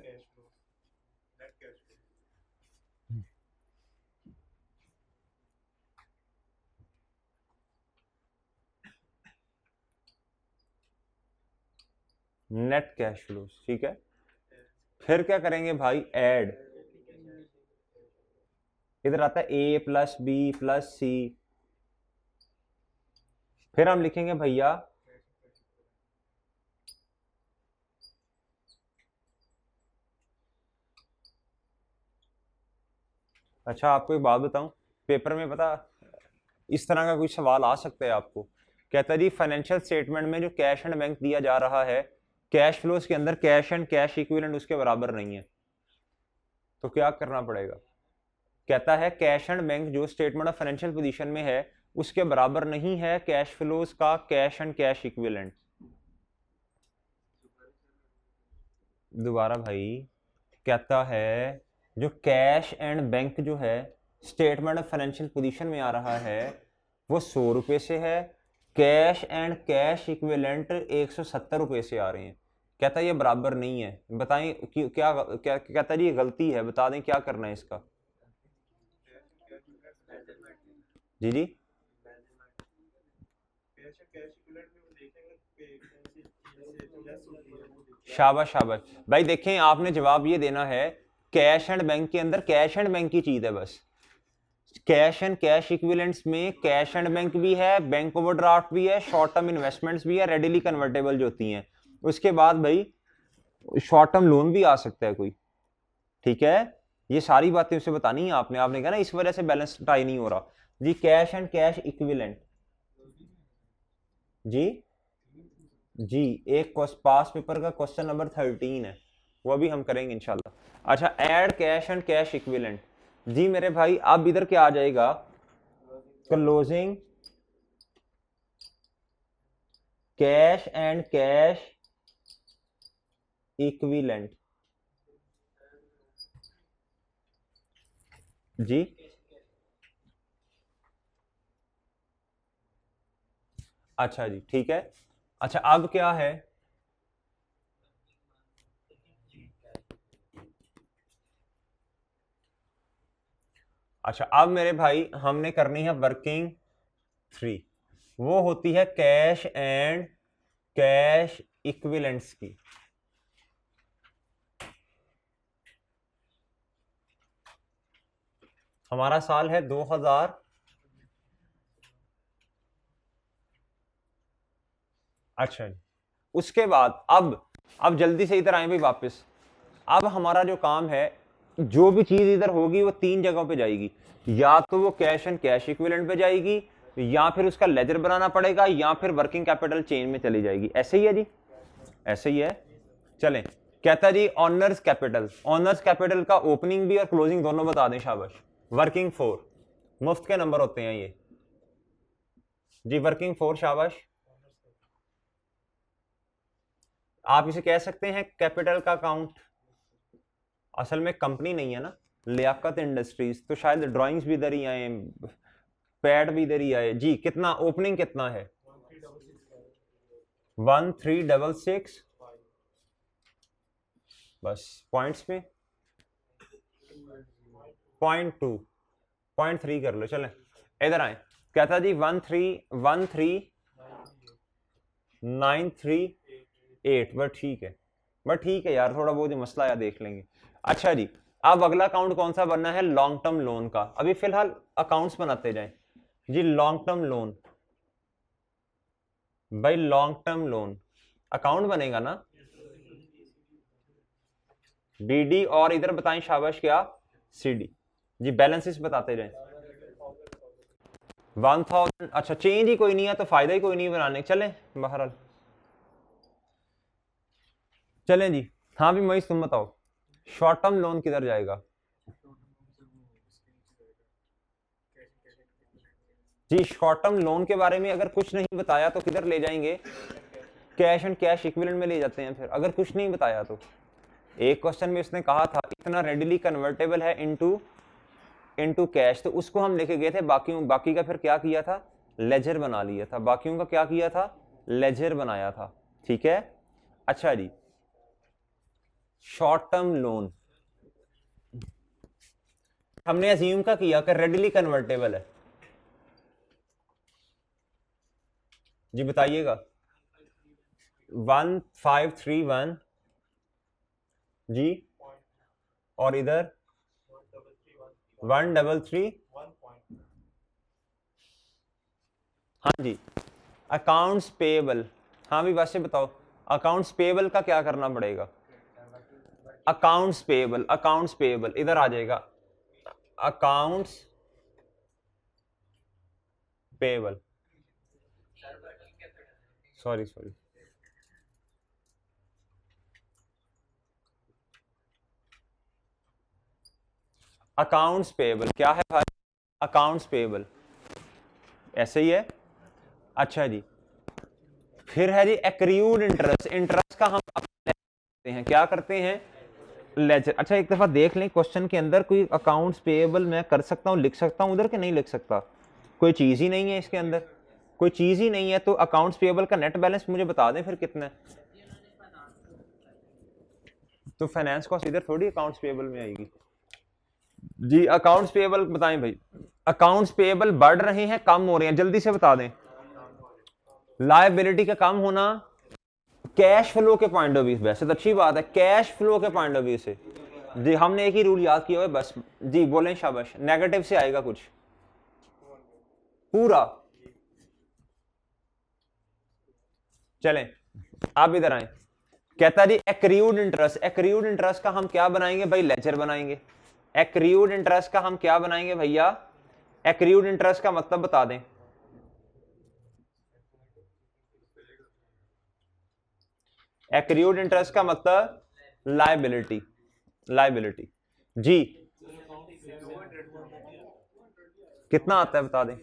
नेट कैश फ्लोज, ठीक है। फिर क्या करेंगे भाई, ऐड, इधर आता है ए प्लस बी प्लस सी, फिर हम लिखेंगे भैया अच्छा आपको एक बात बताऊं, पेपर में पता इस तरह का कोई सवाल आ सकता है आपको, कहता है जी फाइनेंशियल स्टेटमेंट में जो कैश एंड बैंक दिया जा रहा है, कैश फ्लोज के अंदर कैश एंड कैश इक्विवेलेंट उसके बराबर नहीं है, तो क्या करना पड़ेगा। कहता है कैश एंड बैंक जो स्टेटमेंट ऑफ फाइनेंशियल पोजीशन में है उसके बराबर नहीं है कैश फ्लोज का कैश एंड कैश इक्विवेलेंट। दोबारा भाई, कहता है जो कैश एंड बैंक जो है स्टेटमेंट ऑफ फाइनेंशियल पोजीशन में आ रहा है वो 100 रुपए से है, कैश एंड कैश इक्विवेलेंट 170 रुपए से आ रहे हैं, कहता है ये बराबर नहीं है, बताएं कि क्या क्या कहता है जी ये गलती है, बता दें क्या करना है इसका। जी जी, शाबाश शाबाश भाई, देखें आपने जवाब ये देना है कैश एंड बैंक के अंदर कैश एंड बैंक की चीज है बस। कैश एंड कैश इक्विवेलेंट्स में कैश एंड बैंक भी है, बैंक ओवरड्राफ्ट भी है, शॉर्ट टर्म इन्वेस्टमेंट्स भी है, रेडिली कन्वर्टेबल जो होती हैं। उसके बाद भाई शॉर्ट टर्म लोन भी आ सकता है कोई, ठीक है। ये सारी बातें उसे बतानी है आपने। आपने कहा ना इस वजह से बैलेंस टाई नहीं हो रहा जी। कैश एंड कैश इक्विवेलेंट जी एक पास पेपर का क्वेश्चन नंबर 13 है, वो भी हम करेंगे इंशाल्लाह। अच्छा, add cash and cash equivalent जी मेरे भाई, अब इधर क्या आ जाएगा, closing cash and cash equivalent जी। अच्छा जी ठीक है। अच्छा अब क्या है, अच्छा अब मेरे भाई हमने करनी है वर्किंग 3, वो होती है कैश एंड कैश इक्विवेलेंट्स की। हमारा साल है 2000। अच्छा जी, उसके बाद अब जल्दी से इधर आए भाई वापस। अब हमारा जो काम है, जो भी चीज इधर होगी वो 3 जगहों पे जाएगी, या तो वो कैश एंड कैश इक्विवेलेंट पे जाएगी, या फिर उसका लेजर बनाना पड़ेगा, या फिर वर्किंग कैपिटल चेन में चली जाएगी। ऐसे ही है जी, ऐसे ही है। चलें, कहता जी ऑनर्स कैपिटल, ऑनर्स कैपिटल का ओपनिंग भी और क्लोजिंग दोनों बता दें शाबाश। वर्किंग 4 मुफ्त के नंबर होते हैं ये जी, वर्किंग 4 शाबाश। आप इसे कह सकते हैं कैपिटल का अकाउंट। असल में कंपनी नहीं है ना, लियाकत इंडस्ट्रीज, तो शायद ड्राइंग्स भी इधर ही आए, पैड भी इधर ही आए जी। कितना ओपनिंग कितना है, 1366 बस। पॉइंट्स पे 0.3 कर लो। चलें इधर आए, कहता जी 1313938 बट ठीक है, बट ठीक है यार, थोड़ा बहुत जो मसला आया देख लेंगे। अच्छा जी, अब अगला अकाउंट कौन सा बनना है, लॉन्ग टर्म लोन का। अभी फिलहाल अकाउंट्स बनाते जाएं जी। लॉन्ग टर्म लोन भाई, लॉन्ग टर्म लोन अकाउंट बनेगा ना, डीडी और इधर बताएं शाबाश क्या, सीडी जी। बैलेंसेस बताते जाएं। 1000। अच्छा चेंज ही कोई नहीं है तो फायदा ही कोई नहीं बनाने। चलें बहरहाल, चलें जी। हाँ भी मई तुम बताओ, शॉर्ट टर्म लोन किधर जाएगा जी। शॉर्ट टर्म लोन के बारे में अगर कुछ नहीं बताया तो किधर ले जाएंगे, कैश एंड कैश इक्विवेलेंट में ले जाते हैं फिर, अगर कुछ नहीं बताया तो। एक क्वेश्चन में उसने कहा था इतना रेडिली कन्वर्टेबल है इनटू कैश, तो उसको हम लेके गए थे। बाकी का फिर क्या किया था, लेजर बना लिया था। बाकियों का क्या किया था, लेजर बनाया था, ठीक है। अच्छा जी, शॉर्ट टर्म लोन हमने अज्यूम का किया कि रेडिली कन्वर्टेबल है जी, बताइएगा। 1531 जी, और इधर 133। हाँ जी, अकाउंट्स पेएबल। हाँ भी वैसे बताओ, अकाउंट्स पेएबल का क्या करना पड़ेगा, अकाउंट्स पेएबल इधर आ जाएगा, accounts payable. Sorry accounts payable क्या है भाई, अकाउंट्स पेएबल ऐसे ही है। अच्छा जी, फिर है जी एक्रियूड इंटरेस्ट। इंटरेस्ट का हम करते हैं, क्या करते हैं, लेजर। अच्छा एक दफा देख लें क्वेश्चन के अंदर, कोई अकाउंट्स पेएबल मैं कर सकता हूँ, लिख सकता हूँ उधर के नहीं लिख सकता, कोई चीज ही नहीं है इसके अंदर, कोई चीज ही नहीं है। तो अकाउंट्स पेएबल का नेट बैलेंस मुझे बता दें फिर कितना है। तो फाइनेंस कॉस्ट इधर थोड़ी अकाउंट्स पेएबल में आएगी जी। अकाउंट्स पेएबल बताएं भाई, अकाउंट्स पेएबल बढ़ रहे हैं कम हो रहे हैं, जल्दी से बता दें। लायबिलिटी का कम होना कैश फ्लो के पॉइंट ऑफ व्यू, वैसे तो अच्छी बात है, कैश फ्लो के पॉइंट ऑफ व्यू से जी हमने एक ही रूल याद किया हुआ है बस। जी बोलें शाबाश। नेगेटिव से आएगा कुछ पूरा। चलें आप इधर आए। कहता जी एक्रियूड इंटरेस्ट, एक्रियूड इंटरेस्ट का हम क्या बनाएंगे भाई? लेजर बनाएंगे। एक्रियूड इंटरेस्ट का हम क्या बनाएंगे भैया? एक्रियूड इंटरेस्ट का मतलब बता दें। एक्रियूड इंटरेस्ट का मतलब लायबिलिटी, लायबिलिटी। जी कितना आता है बता दें?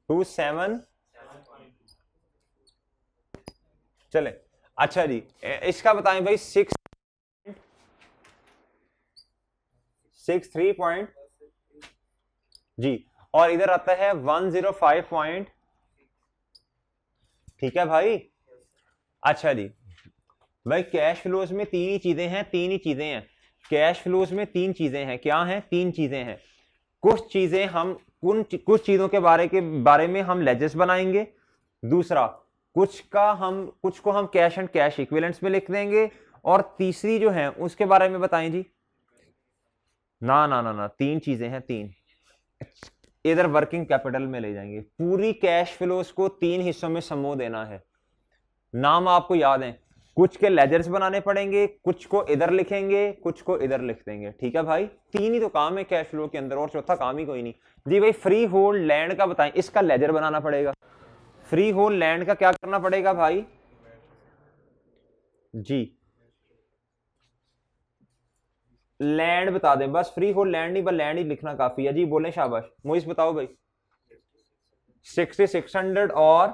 27। चले अच्छा जी इसका बताएं भाई। 663 पॉइंट जी, और इधर आता है 105 पॉइंट। ठीक है भाई। अच्छा जी भाई कैश फ्लोज में तीन ही चीजें हैं, तीन ही चीजें हैं। कैश फ्लोज में तीन चीजें हैं। क्या हैं? तीन चीजें हैं। कुछ चीजें हम कुछ चीजों के बारे में हम लेजेस बनाएंगे। दूसरा कुछ को हम कैश एंड कैश इक्विवेलेंट्स में लिख देंगे। और तीसरी जो है उसके बारे में बताएं जी। ना ना ना ना, तीन चीजें हैं, तीन। इधर वर्किंग कैपिटल में ले जाएंगे। पूरी कैश फ्लोज को तीन हिस्सों में समूह देना है। नाम आपको याद है। कुछ के लेजर्स बनाने पड़ेंगे, कुछ को इधर लिखेंगे, कुछ को इधर लिख देंगे। ठीक है भाई, तीन ही तो काम है कैश फ्लो के अंदर, और चौथा काम ही कोई नहीं। जी भाई फ्री होल्ड लैंड का बताएं। इसका लेजर बनाना पड़ेगा। फ्री होल्ड लैंड का क्या करना पड़ेगा भाई? जी लैंड बता दें बस। फ्री होल्ड लैंड नहीं, बस लैंड ही लिखना काफी है। जी बोले शाबाश। मोइस बताओ भाई। 6600 और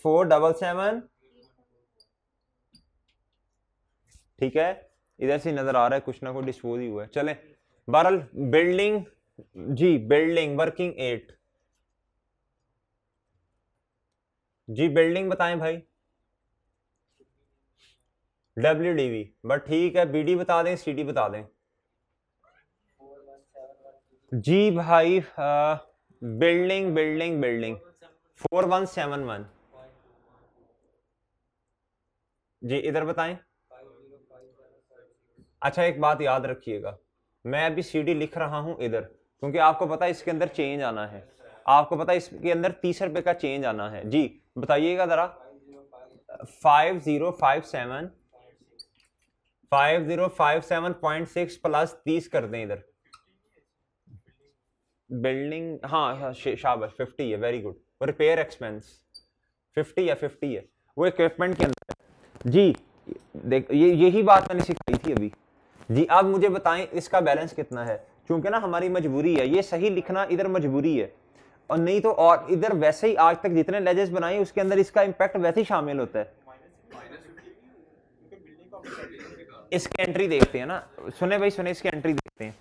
477। ठीक है, इधर से नजर आ रहा है कुछ ना कुछ डिस्पोज ही हुआ है। चले बहरहाल बिल्डिंग। जी बिल्डिंग वर्किंग 8। जी बिल्डिंग बताएं भाई। WDV बट ठीक है। BD बता दें, CD बता दें। जी भाई बिल्डिंग बिल्डिंग बिल्डिंग 4171। जी इधर बताएं। अच्छा एक बात याद रखिएगा, मैं अभी CD लिख रहा हूं इधर, क्योंकि आपको पता है इसके अंदर चेंज आना है। आपको पता है इसके अंदर 30 रुपए का चेंज आना है। जी बताइएगा जरा। 5057 5057.6 प्लस 30 कर दें इधर। बिल्डिंग हाँ शाबाश 50 है, वेरी गुड। रिपेयर एक्सपेंस 50 है, 50 है, वो इक्विपमेंट के अंदर है। जी देख यही बात मैंने सिखाई थी अभी। जी अब मुझे बताएं इसका बैलेंस कितना है, क्योंकि ना हमारी मजबूरी है ये सही लिखना, इधर मजबूरी है। और नहीं तो और इधर वैसे ही आज तक जितने लेजेस बनाए उसके अंदर इसका इंपैक्ट वैसे ही शामिल होता है। इसकी एंट्री देखते हैं ना, सुने भाई सुने, इसकी एंट्री देखते हैं।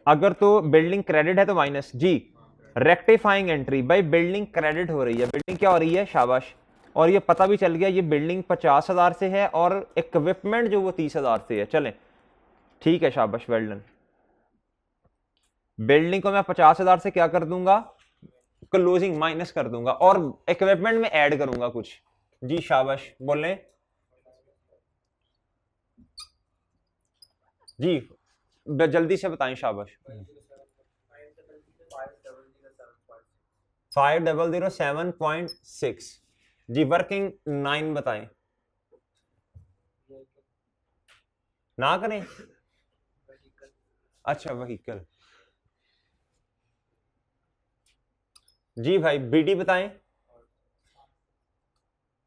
अगर तो बिल्डिंग क्रेडिट है तो माइनस। जी रेक्टिफाइंग एंट्री भाई, बिल्डिंग क्रेडिट हो रही है। बिल्डिंग क्या हो रही है? शाबाश। और ये पता भी चल गया ये बिल्डिंग 50,000 से है और इक्विपमेंट जो वो 30,000 से है। चलें ठीक है, शाबाश, वेल डन। बिल्डिंग को मैं 50,000 से क्या कर दूंगा? क्लोजिंग माइनस कर दूंगा और इक्विपमेंट में ऐड करूंगा कुछ। जी शाबाश बोलें। जी जल्दी से बताएं, शाबाश। 5007.6। जी वर्किंग 9 बताएं। ना करें। अच्छा वहीकल। जी भाई BD बताएं।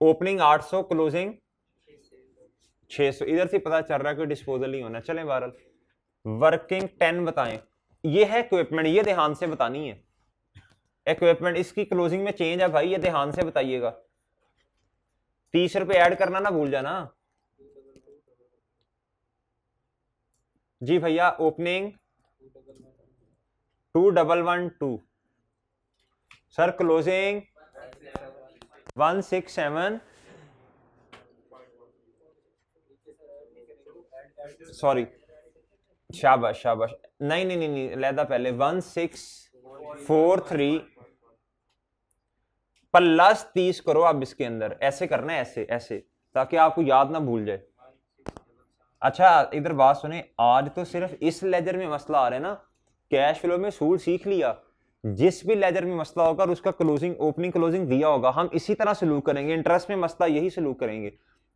Opening 800, closing 600। इधर से पता चल रहा है कि डिस्पोजल ही होना। चलें बहरहाल वर्किंग 10 बताएं। ये है इक्विपमेंट, ये ध्यान से बतानी है। इक्विपमेंट इसकी क्लोजिंग में चेंज है भाई, ये ध्यान से बताइएगा। 30 रुपए ऐड करना ना भूल जाना। जी भैया ओपनिंग 2112 सर, क्लोजिंग 167। सॉरी शाबाश शाबाश। नहीं नहीं नहीं लहदा पहले 1643। प्लस 30 करो आप इसके अंदर, ऐसे करना है, ऐसे ऐसे, ताकि आपको याद ना भूल जाए। अच्छा इधर बात सुने, आज तो सिर्फ इस लेजर में मसला आ रहा है ना, कैश फ्लो में सूल सीख लिया, जिस भी लेजर में मसला होगा और उसका क्लोजिंग ओपनिंग क्लोजिंग दिया होगा हम इसी तरह सलूक करेंगे। इंटरेस्ट में मसला यही सलूक करेंगे,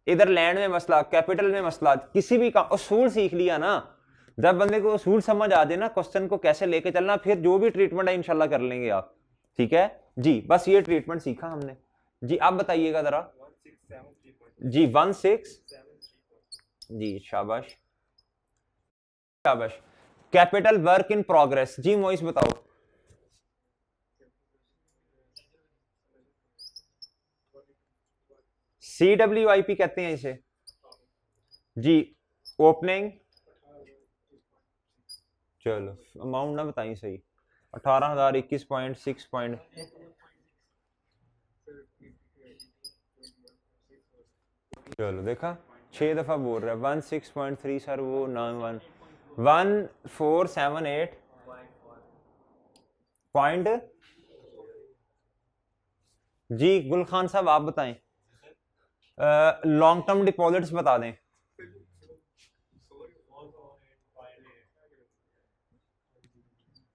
इधर लैंड में मसला, कैपिटल में मसला, किसी भी काम उसूल सीख लिया ना। जब बंदे को उसूल समझ आ जाए ना, क्वेश्चन को कैसे लेके चलना, फिर जो भी ट्रीटमेंट है इंशाल्लाह कर लेंगे आप। ठीक है जी, बस ये ट्रीटमेंट सीखा हमने जी। आप बताइएगा जरा जी। 16 जी, शाबाश शाबाश। कैपिटल वर्क इन प्रोग्रेस जी, मोइस बताओ। CWIP कहते हैं इसे जी। ओपनिंग, चलो अमाउंट ना बताइए सही, 18,000, 21.6 पॉइंट, चलो देखा 6 दफा बोल रहा है। 16.3 सर, वो 1478 पॉइंट जी। गुल खान साहब आप बताएं, लॉन्ग टर्म डिपॉजिट्स बता दें।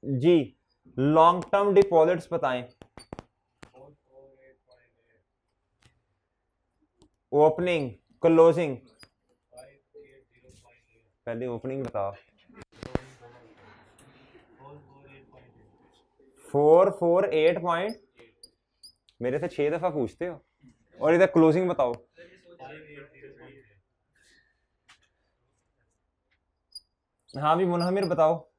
जी लॉन्ग टर्म डिपॉजिट्स बताएं। ओपनिंग क्लोजिंग, पहले ओपनिंग बताओ। 448 पॉइंट, मेरे से 6 दफा पूछते हो। और इधर क्लोजिंग बताओ। हाँ भी मुनहमिर बताओ,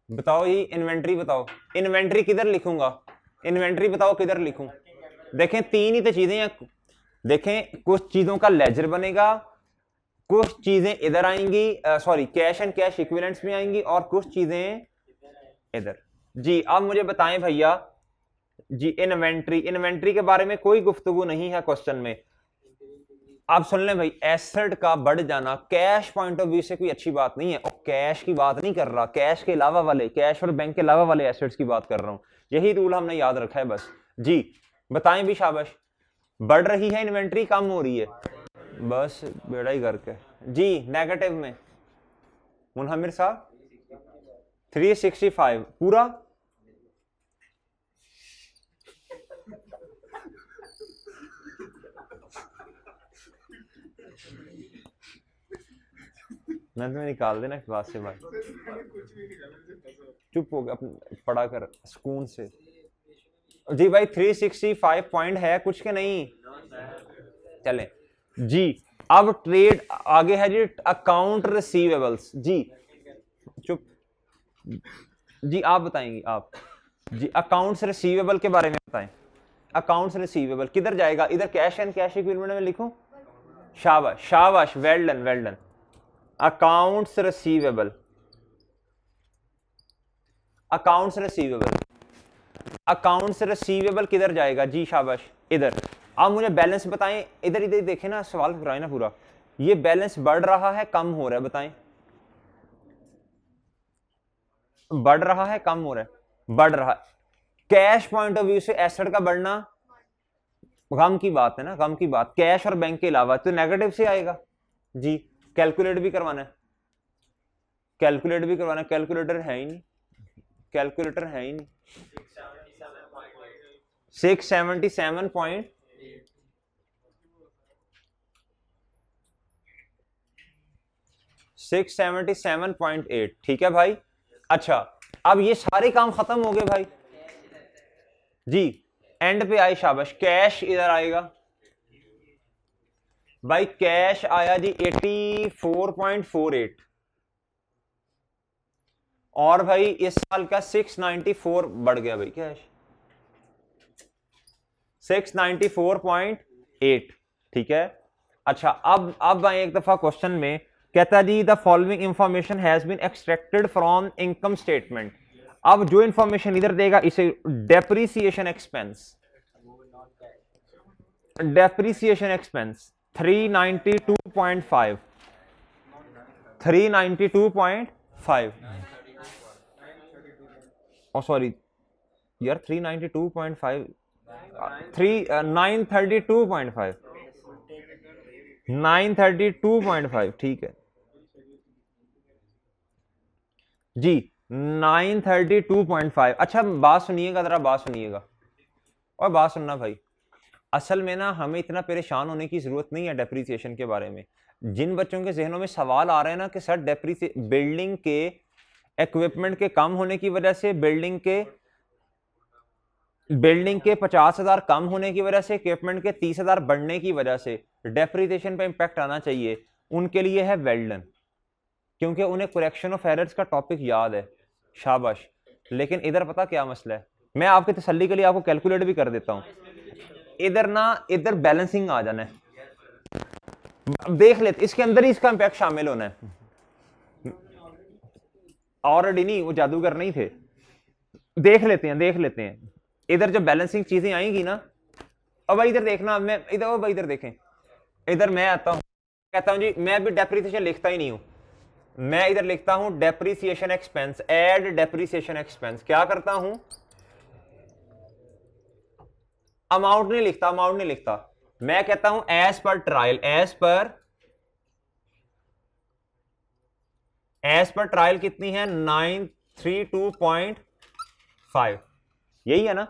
बताओ ये इन्वेंट्री बताओ। इन्वेंट्री किधर लिखूंगा, इन्वेंट्री बताओ किधर लिखूं। देखें तीन ही तो चीजें हैं, देखें कुछ चीजों का लेजर बनेगा, कुछ चीजें इधर आएंगी, sorry cash and cash equivalents में आएंगी, और कुछ चीजें इधर। जी अब मुझे बताएं भैया जी, इन्वेंट्री, इन्वेंट्री के बारे में कोई गुफ्तगू नहीं है क्वेश्चन में। आप सुन लें भाई, एसेट का बढ़ जाना कैश पॉइंट ऑफ व्यू से कोई अच्छी बात नहीं है, और कैश की बात नहीं कर रहा, कैश के अलावा वाले, कैश और बैंक के अलावा वाले एसेट्स की बात कर रहा हूं। यही रूल हमने याद रखा है बस जी। बताएं भी शाबाश। बढ़ रही है इन्वेंट्री, कम हो रही है, बस बेड़ा ही करके जी। नेगेटिव में मुनहमिर साहब 365 पूरा, मैं तुम्हें निकाल देना क्लास से भाई, चुप हो गया पढ़ा कर सुकून से जी। भाई 365 पॉइंट है कुछ के नहीं, चले जी। अब ट्रेड आगे है जी, अकाउंट रिसीवेबल्स जी। चुप जी, आप बताएंगे आप जी। अकाउंट्स रिसीवेबल के बारे में बताएं। अकाउंट्स रिसीवेबल किधर जाएगा, इधर कैश एंड कैश इक्विवेलेंट में लिखूं। शाबाश शाबाश, well done well done. Accounts receivable, accounts receivable, accounts receivable किधर जाएगा जी, शाबाश इधर। अब मुझे बैलेंस बताएं, इधर इधर देखें ना, सवाल कराए ना पूरा। ये बैलेंस बढ़ रहा है कम हो रहा है, बताएं। बढ़ रहा है कम हो रहा है, बढ़ रहा है। कैश पॉइंट ऑफ व्यू से एसेट का बढ़ना गम की बात है ना, गम की बात, कैश और बैंक के अलावा, तो नेगेटिव से आएगा जी। कैलकुलेट भी करवाना है, कैलकुलेट भी करवाना है, कैलकुलेटर है ही नहीं, कैलकुलेटर है ही नहीं। 677 पॉइंट, 677.8, ठीक है भाई। अच्छा अब ये सारे काम खत्म हो गए भाई जी। एंड पे आए, शाबाश, कैश इधर आएगा भाई। कैश आया जी 84.48, और भाई इस साल का 694 बढ़ गया भाई कैश, 694.8, ठीक है। अच्छा अब आए एक दफा क्वेश्चन में, कहता जी the following information has been extracted from income statement. अब जो इंफॉर्मेशन इधर देगा इसे डेप्रीसिएशन एक्सपेंस, डेप्रीसिएशन एक्सपेंस 392.5, 392.5, और सॉरी यार 392.5 932.5 932.5 ठीक है जी 932.5। अच्छा बात सुनिएगा, जरा बात सुनिएगा और बात सुनना भाई। असल में ना हमें इतना परेशान होने की जरूरत नहीं है डेप्रिसिएशन के बारे में। जिन बच्चों के जहनों में सवाल आ रहे हैं ना कि सर बिल्डिंग के इक्विपमेंट के कम होने की वजह से, बिल्डिंग के 50,000 कम होने की वजह से, इक्विपमेंट के 30,000 बढ़ने की वजह से डेप्रिसिएशन पे इंपैक्ट आना चाहिए, उनके लिए है वेल डन, क्योंकि उन्हें करेक्शन ऑफ एरर्स का टॉपिक याद है, शाबाश। लेकिन इधर पता क्या मसला है, मैं आपकी तसल्ली के लिए आपको कैलकुलेट भी कर देता हूं। इधर बैलेंसिंग आ जाना है, देख लेते इसके अंदर ही इसका इंपैक्ट शामिल होना है। ऑलरेडी नहीं, वो जादूगर नहीं थे। देख लेते हैं इधर जो बैलेंसिंग चीजें आएंगी ना। अब भाई इधर देखना, मैं इधर भाई इधर देखें, इधर मैं आता हूं, कहता हूं जी मैं भी डेप्रिसिएशन लिखता ही नहीं हूं, मैं इधर लिखता हूं depreciation expense, add depreciation expense. क्या करता हूं, अमाउंट नहीं लिखता, मैं कहता हूं as per trial, as per trial कितनी है 932.5, यही है ना।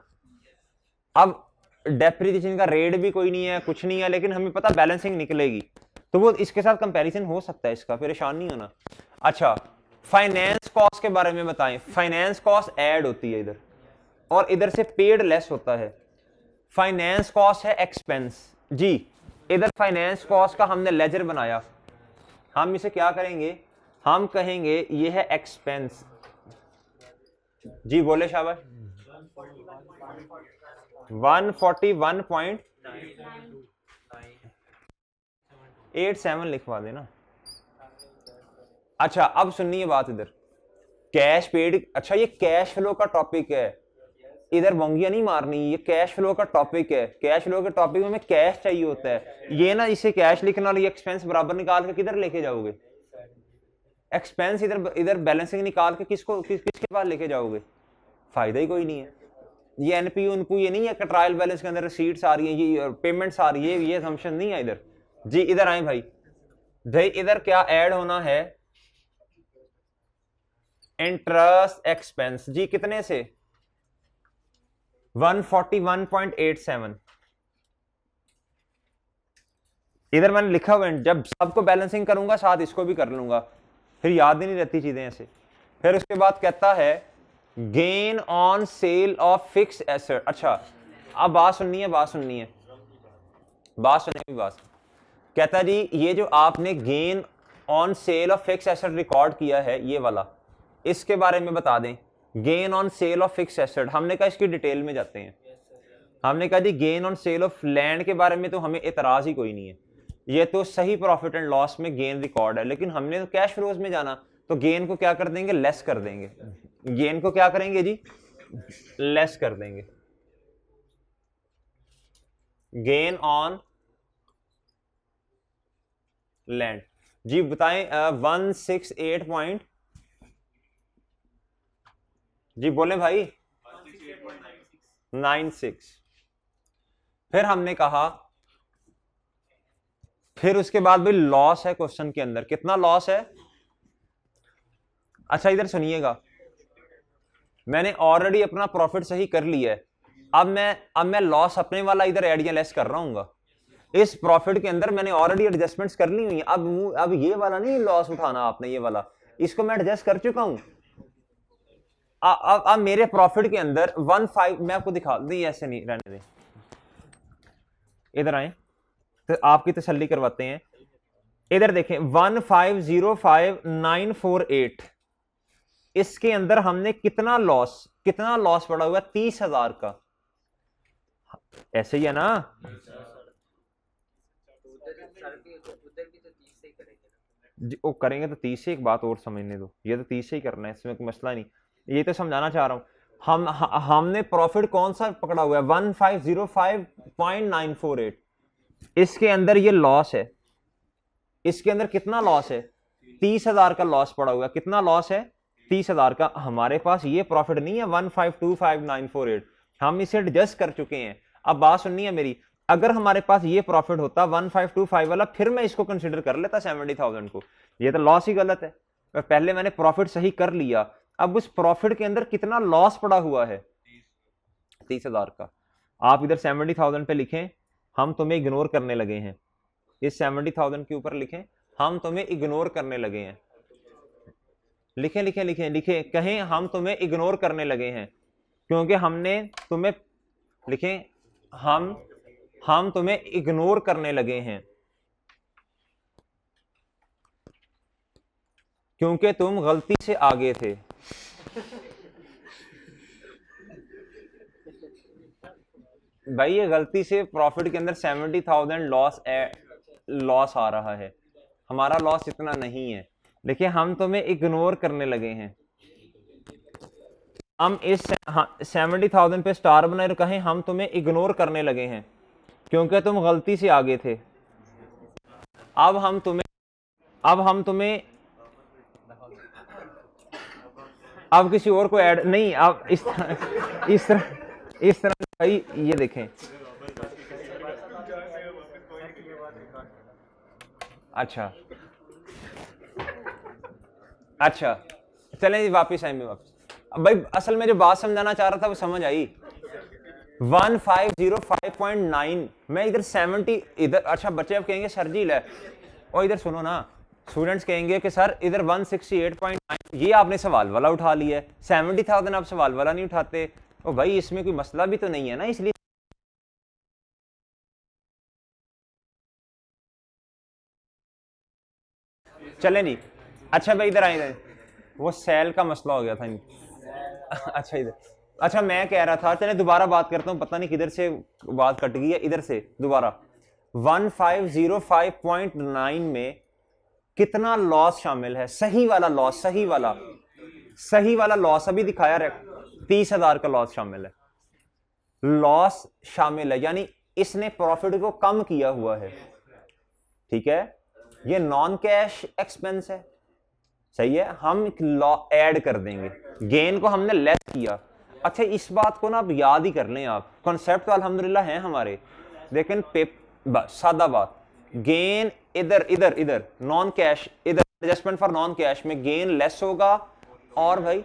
अब डेप्रिसिएशन का रेट भी कोई नहीं है, कुछ नहीं है, लेकिन हमें पता बैलेंसिंग निकलेगी, तो वो इसके साथ कंपैरिजन हो सकता है, इसका परेशान नहीं होना। अच्छा फाइनेंस कॉस्ट के बारे में बताएं। फाइनेंस कॉस्ट ऐड होती है इधर, और इधर से पेड लेस होता है। फाइनेंस कॉस्ट है एक्सपेंस जी, इधर फाइनेंस कॉस्ट का हमने लेजर बनाया, हम इसे क्या करेंगे, हम कहेंगे ये है एक्सपेंस जी। बोले शाबाश। 141.87 लिखवा देना। अच्छा अब सुनिए बात, इधर कैश पेड, अच्छा ये कैश फ्लो का टॉपिक है, इधर बोंगिया नहीं मारनी, ये कैश फ्लो का टॉपिक है। कैश फ्लो के टॉपिक में हमें कैश चाहिए होता है, ये ना इसे कैश लिखना और ये एक्सपेंस बराबर निकाल के किधर लेके जाओगे, एक्सपेंस इधर बैलेंसिंग निकाल के किसके पास लेके जाओगे, फायदा ही कोई नहीं है। ये एनपी उनको ये नहीं है कि ट्रायल बैलेंस के अंदर रिसीट्स आ रही है, ये पेमेंट्स आ रही है, ये असम्पशन नहीं है इधर जी। इधर आए भाई, इधर क्या ऐड होना है, इंटरेस्ट एक्सपेंस जी, कितने से 141.87। इधर मैंने लिखा हुआ है, जब सबको बैलेंसिंग करूंगा साथ इसको भी कर लूंगा, फिर याद ही नहीं रहती चीजें ऐसे। फिर उसके बाद कहता है gain on sale of fix asset. अच्छा अब बात सुननी है, कहता जी ये जो आपने gain on sale of fix asset record किया है ये वाला, इसके बारे में बता दें। Gain on sale of fix asset, हमने कहा इसकी डिटेल में जाते हैं। हमने कहा जी gain on sale of land के बारे में तो हमें एतराज ही कोई नहीं है, ये तो सही प्रॉफिट एंड लॉस में गेन रिकॉर्ड है, लेकिन हमने तो कैश फ्लोज में जाना, तो गेन को क्या कर देंगे, लेस कर देंगे। गेन को क्या करेंगे जी, लेस कर देंगे। गेन ऑन लैंड जी बताएं 168 पॉइंट जी, बोले भाई 96। फिर हमने कहा, फिर उसके बाद भी लॉस है क्वेश्चन के अंदर, कितना लॉस है। अच्छा इधर सुनिएगा, मैंने ऑलरेडी अपना प्रॉफिट सही कर लिया है, अब मैं लॉस अपने वाला इधर एड या लेस कर रहा हूँ। इस प्रॉफिट के अंदर मैंने ऑलरेडी एडजस्टमेंट्स कर ली हुई है, अब ये वाला नहीं लॉस उठाना आपने, ये वाला इसको मैं एडजस्ट कर चुका हूं। अब मेरे प्रॉफिट के अंदर 15, मैं आपको दिखा दी, ऐसे नहीं रहने दें, इधर आए तो आपकी तसल्ली करवाते हैं। इधर देखें 1505948, इसके अंदर हमने कितना लॉस पड़ा हुआ, 30,000 का, ऐसे ही है ना। वो करेंगे तो 30 से, एक बात और समझने दो, ये तो 30 से ही करना है, इसमें कोई मसला नहीं, ये तो समझाना चाह रहा हूं। हमने प्रॉफिट कौन सा पकड़ा हुआ है 1505948, इसके अंदर ये लॉस है, इसके अंदर कितना लॉस है 30,000 का लॉस पड़ा हुआ है। कितना लॉस है 30,000 का हमारे पास ये प्रॉफिट नहीं है 1525948, हम इसे एडजस्ट कर चुके हैं। अब बात सुननी है मेरी, अगर हमारे पास ये प्रॉफिट होता 1525 वाला, फिर मैं इसको कंसीडर कर लेता 70,000 को। ये तो लॉस ही गलत है, पहले मैंने प्रॉफिट सही कर लिया। अब उस प्रॉफिट के अंदर कितना लॉस पड़ा हुआ है 30,000 का। आप इधर 70,000 पे लिखें, हम तुम्हें इग्नोर करने लगे हैं। इस 70,000 के ऊपर लिखें, हम तुम्हें इग्नोर करने लगे हैं। लिखें लिखें लिखें लिखें, कहें हम तुम्हें इग्नोर करने लगे हैं, क्योंकि हमने तुम्हें, लिखें हम तुम्हें इग्नोर करने लगे हैं क्योंकि तुम गलती से आगे थे। भाई ये गलती से प्रॉफिट के अंदर 70,000 लॉस आ रहा है, हमारा लॉस इतना नहीं है। देखिए हम तुम्हें इग्नोर करने लगे हैं, हम इस 70,000 पे स्टार बनाए और कहें हम तुम्हें इग्नोर करने लगे हैं क्योंकि तुम गलती से आगे थे। अब हम तुम्हें अब किसी और को ऐड नहीं, अब इस तरह भाई ये देखें। अच्छा चलें जी, वापिस आए वापस। अब भाई असल में जो बात समझाना चाह रहा था वो समझ आई। 1505.9 मैं इधर 70 इधर, अच्छा बच्चे अब कहेंगे सर जी ले, और इधर सुनो ना, स्टूडेंट्स कहेंगे कि सर इधर 168.9 ये आपने सवाल वाला उठा लिया है, 70,000 आप सवाल वाला नहीं उठाते। ओ भाई इसमें कोई मसला भी तो नहीं है ना, इसलिए चले नहीं। अच्छा भाई इधर आए, वो सेल का मसला हो गया था। अच्छा इधर, अच्छा मैं कह रहा था, चले दोबारा बात करता हूँ, पता नहीं किधर से बात कट गई है, इधर से दोबारा। 1505.9 में कितना लॉस शामिल है? सही वाला लॉस, सही वाला लॉस अभी दिखाया है, 30,000 का लॉस शामिल है। लॉस शामिल है यानी इसने प्रॉफिट को कम किया हुआ है, ठीक है। ये नॉन कैश एक्सपेंस है, सही है, हम ऐड कर देंगे, गेन को हमने लेस किया। अच्छा इस बात को ना आप याद ही कर लें, आप कॉन्सेप्ट तो अल्हम्दुलिल्लाह हैं हमारे, लेकिन सादा बात, गेन इधर नॉन कैश, इधर एडजस्टमेंट फॉर नॉन कैश में गेन लेस होगा। और भाई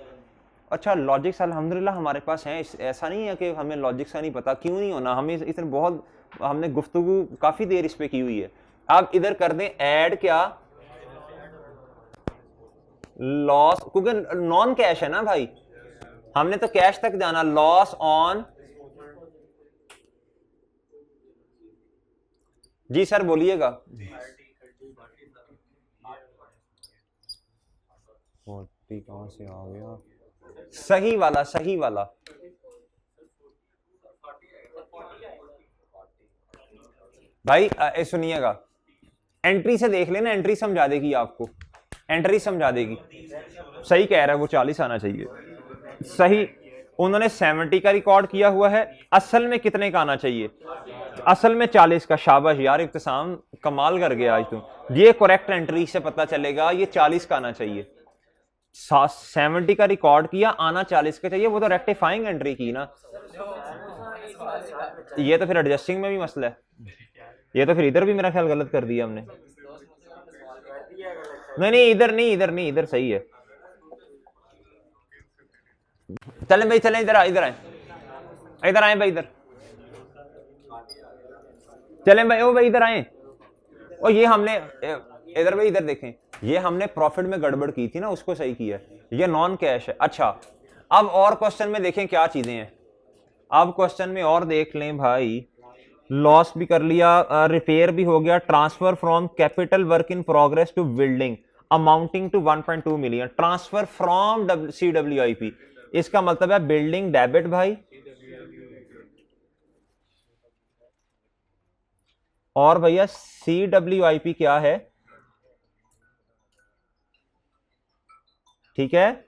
अच्छा लॉजिक्स अल्हम्दुलिल्लाह हमारे पास हैं, ऐसा नहीं है कि हमें लॉजिक्स का नहीं पता, क्यों नहीं होना, हमें इतने बहुत, हमने गुफ्तगू काफी देर इस पे की हुई है। आप इधर कर दें ऐड क्या, लॉस, क्योंकि नॉन कैश है ना भाई, हमने तो कैश तक जाना। लॉस ऑन, जी सर बोलिएगा। कहां से आ गया, सही वाला भाई सुनिएगा, एंट्री से देख लेना, एंट्री समझा देगी आपको, एंट्री समझा देगी। सही कह रहा है वो 40 आना चाहिए, सही। उन्होंने 70 का रिकॉर्ड किया हुआ है, असल में कितने का आना चाहिए? असल में 40 का। शाबाश यार इब्तिसाम, कमाल कर गया आज तुम, ये करेक्ट एंट्री से पता चलेगा ये 40 का आना चाहिए। 70 का रिकॉर्ड किया, आना 40 का चाहिए, वो तो रेक्टिफाइंग एंट्री की ना। ये तो फिर एडजस्टिंग में भी मसला है, ये तो फिर इधर भी मेरा ख्याल गलत कर दिया हमने। नहीं इधर सही है। चलें भाई चलें, इधर आए भाई, इधर चलें भाई, ओ भाई इधर आए। और ये हमने इधर भाई, इधर देखें, ये हमने प्रॉफिट में गड़बड़ की थी ना, उसको सही किया, ये नॉन कैश है। अच्छा अब और क्वेश्चन में देखें क्या चीजें हैं, अब क्वेश्चन में और देख लें भाई, लॉस भी कर लिया, रिपेयर भी हो गया, transfer from capital work in progress to building amounting to 1.2 million, transfer from CWIP, इसका मतलब है बिल्डिंग डेबिट भाई, और भैया CWIP क्या है, ठीक है।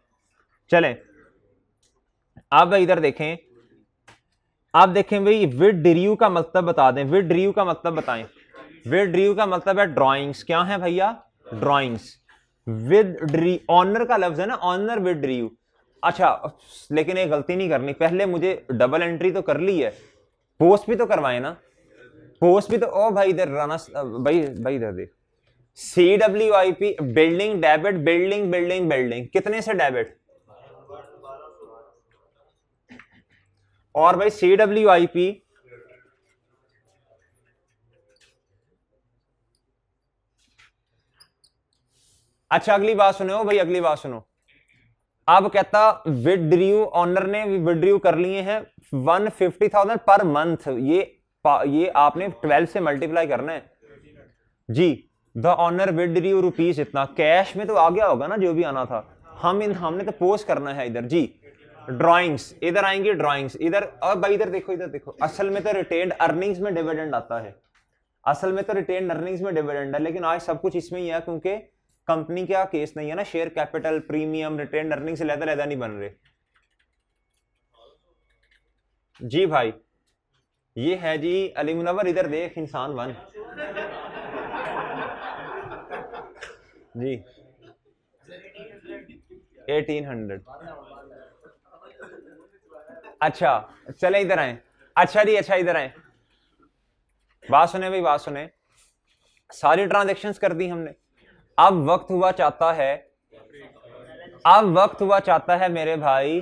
चलें अब इधर देखें, आप देखें भाई विद ड्रीव का मतलब बता दें, विद ड्रीव का मतलब बताएं। विद ड्रीव का मतलब है ड्राइंग्स, क्या है भैया? ड्राइंग्स। विद ऑनर का लफ्ज है ना, ऑनर विद ड्रीव। अच्छा लेकिन ये गलती नहीं करनी, पहले मुझे डबल एंट्री तो कर ली है, पोस्ट भी तो करवाए ना, पोस्ट भी तो। ओ भाई इधर राना भाई, भाई इधर देख, CWIP building debit, building building building, कितने से डेबिट? और भाई CWIP अच्छा अगली बात सुनो भाई, अगली बात सुनो। अब कहता विड्रीव, ऑनर ने विड्रीव कर लिए हैं 150,000 पर मंथ, ये आपने 12 से मल्टीप्लाई करना है जी। द ऑनर विड्रीव रुपीज इतना, कैश में तो आ गया होगा ना जो भी आना था, हमने तो पोस्ट करना है इधर जी। ड्राइंग्स इधर आएंगी, ड्राइंग्स इधर। अब भाई इधर देखो, इधर देखो, असल में तो रिटेन्ड अर्निंग्स में डिविडेंड आता है, असल में तो रिटेन्ड अर्निंग्स में डिविडेंड है, लेकिन आज सब कुछ इसमें ही है क्योंकि कंपनी का केस नहीं है ना, share capital, premium, retained earning से लहदा नहीं बन रहे जी। भाई ये है जी अली मुनव्वर, इधर देख, इंसान वन जी 1800। अच्छा चले इधर आए, अच्छा जी, अच्छा इधर आए, बात सुने भाई, बात सुने। सारी ट्रांजैक्शंस कर दी हमने, अब वक्त हुआ चाहता है, अब वक्त हुआ चाहता है मेरे भाई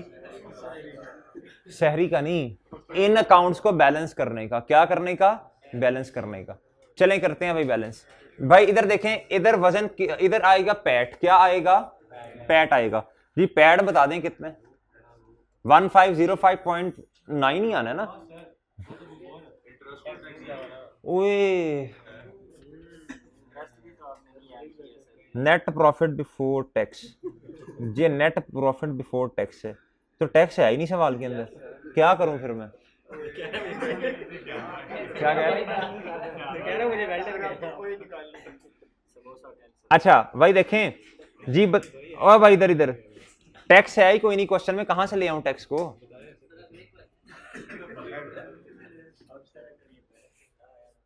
शहरी का नहीं, इन अकाउंट्स को बैलेंस करने का। क्या करने का? बैलेंस करने का। चलें करते हैं भाई बैलेंस। भाई इधर देखें, इधर वजन, इधर आएगा पैट, क्या आएगा? पैट आएगा जी। पैट बता दें कितने? 1505.9 ही आना है ना। ओए नेट प्रॉफिट बिफोर टैक्स, ये नेट प्रॉफिट बिफोर टैक्स है, तो टैक्स है ही नहीं सवाल के अंदर, क्या करूं फिर मैं? क्या कह रहे? अच्छा भाई देखें जी और भाई इधर इधर टैक्स है ही कोई नहीं क्वेश्चन में, कहां से ले आऊं टैक्स को?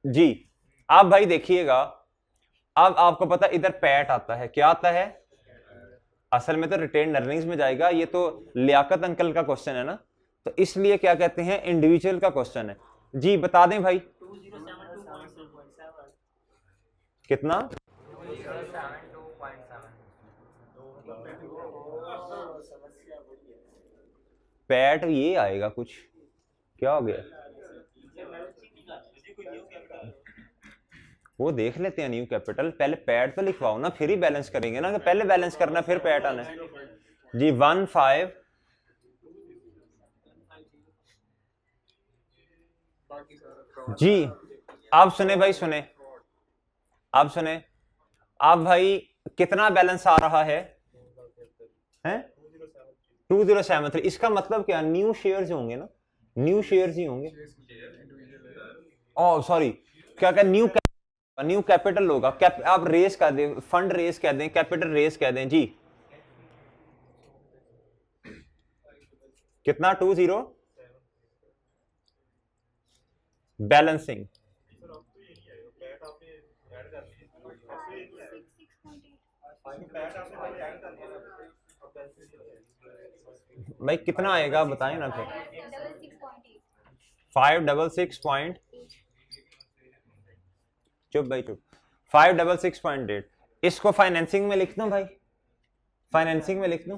जी आप भाई देखिएगा, अब आपको पता इधर पैट आता है, क्या आता है? असल में तो रिटेन अर्निंग्स में जाएगा, ये तो लियाकत अंकल का क्वेश्चन है ना, तो इसलिए क्या कहते हैं, इंडिविजुअल का क्वेश्चन है जी। बता दें भाई कितना? पैट ये आएगा कुछ, क्या हो गया? वो देख लेते हैं न्यू कैपिटल, पहले पैट तो लिखवाओ ना, फिर ही बैलेंस करेंगे ना, पहले बैलेंस करना फिर पैट आना है जी। 15 जी। आप सुने भाई, सुने, आप सुने, आप भाई कितना बैलेंस आ रहा है? 2073। इसका मतलब क्या? न्यू शेयर्स होंगे ना, न्यू शेयर्स ही होंगे। ओ सॉरी, क्या क्या न्यू कैपिटल होगा। आप रेस कर दें, फंड रेस कह दें, कैपिटल रेस कह दें जी। कितना? 20 बैलेंसिंग। भाई कितना आएगा बताएं ना फिर। 566. चुप भाई चुप, 566.8। इसको फाइनेंसिंग में लिख दूं भाई, फाइनेंसिंग में लिख दूं,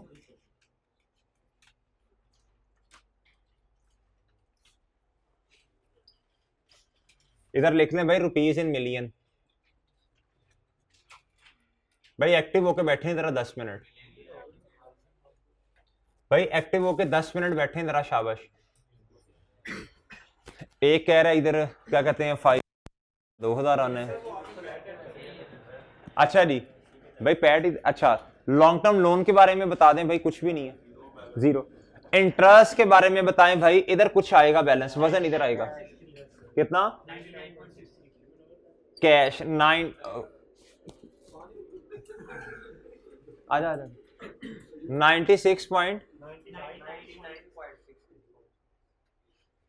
इधर लिख लें भाई रुपीज इन मिलियन। भाई एक्टिव होके बैठे हैं जरा 10 मिनट, भाई एक्टिव होके 10 मिनट बैठे हैं जरा, शाबाश। एक कह रहा है इधर क्या कहते हैं 2000 आने हैं। अच्छा जी भाई पैट, अच्छा लॉन्ग टर्म लोन के बारे में बता दें भाई, कुछ भी नहीं है, 0। इंटरेस्ट के बारे में बताएं भाई, इधर कुछ आएगा बैलेंस, वजन इधर आएगा कितना? कैश 9, आजा आजा 96 पॉइंट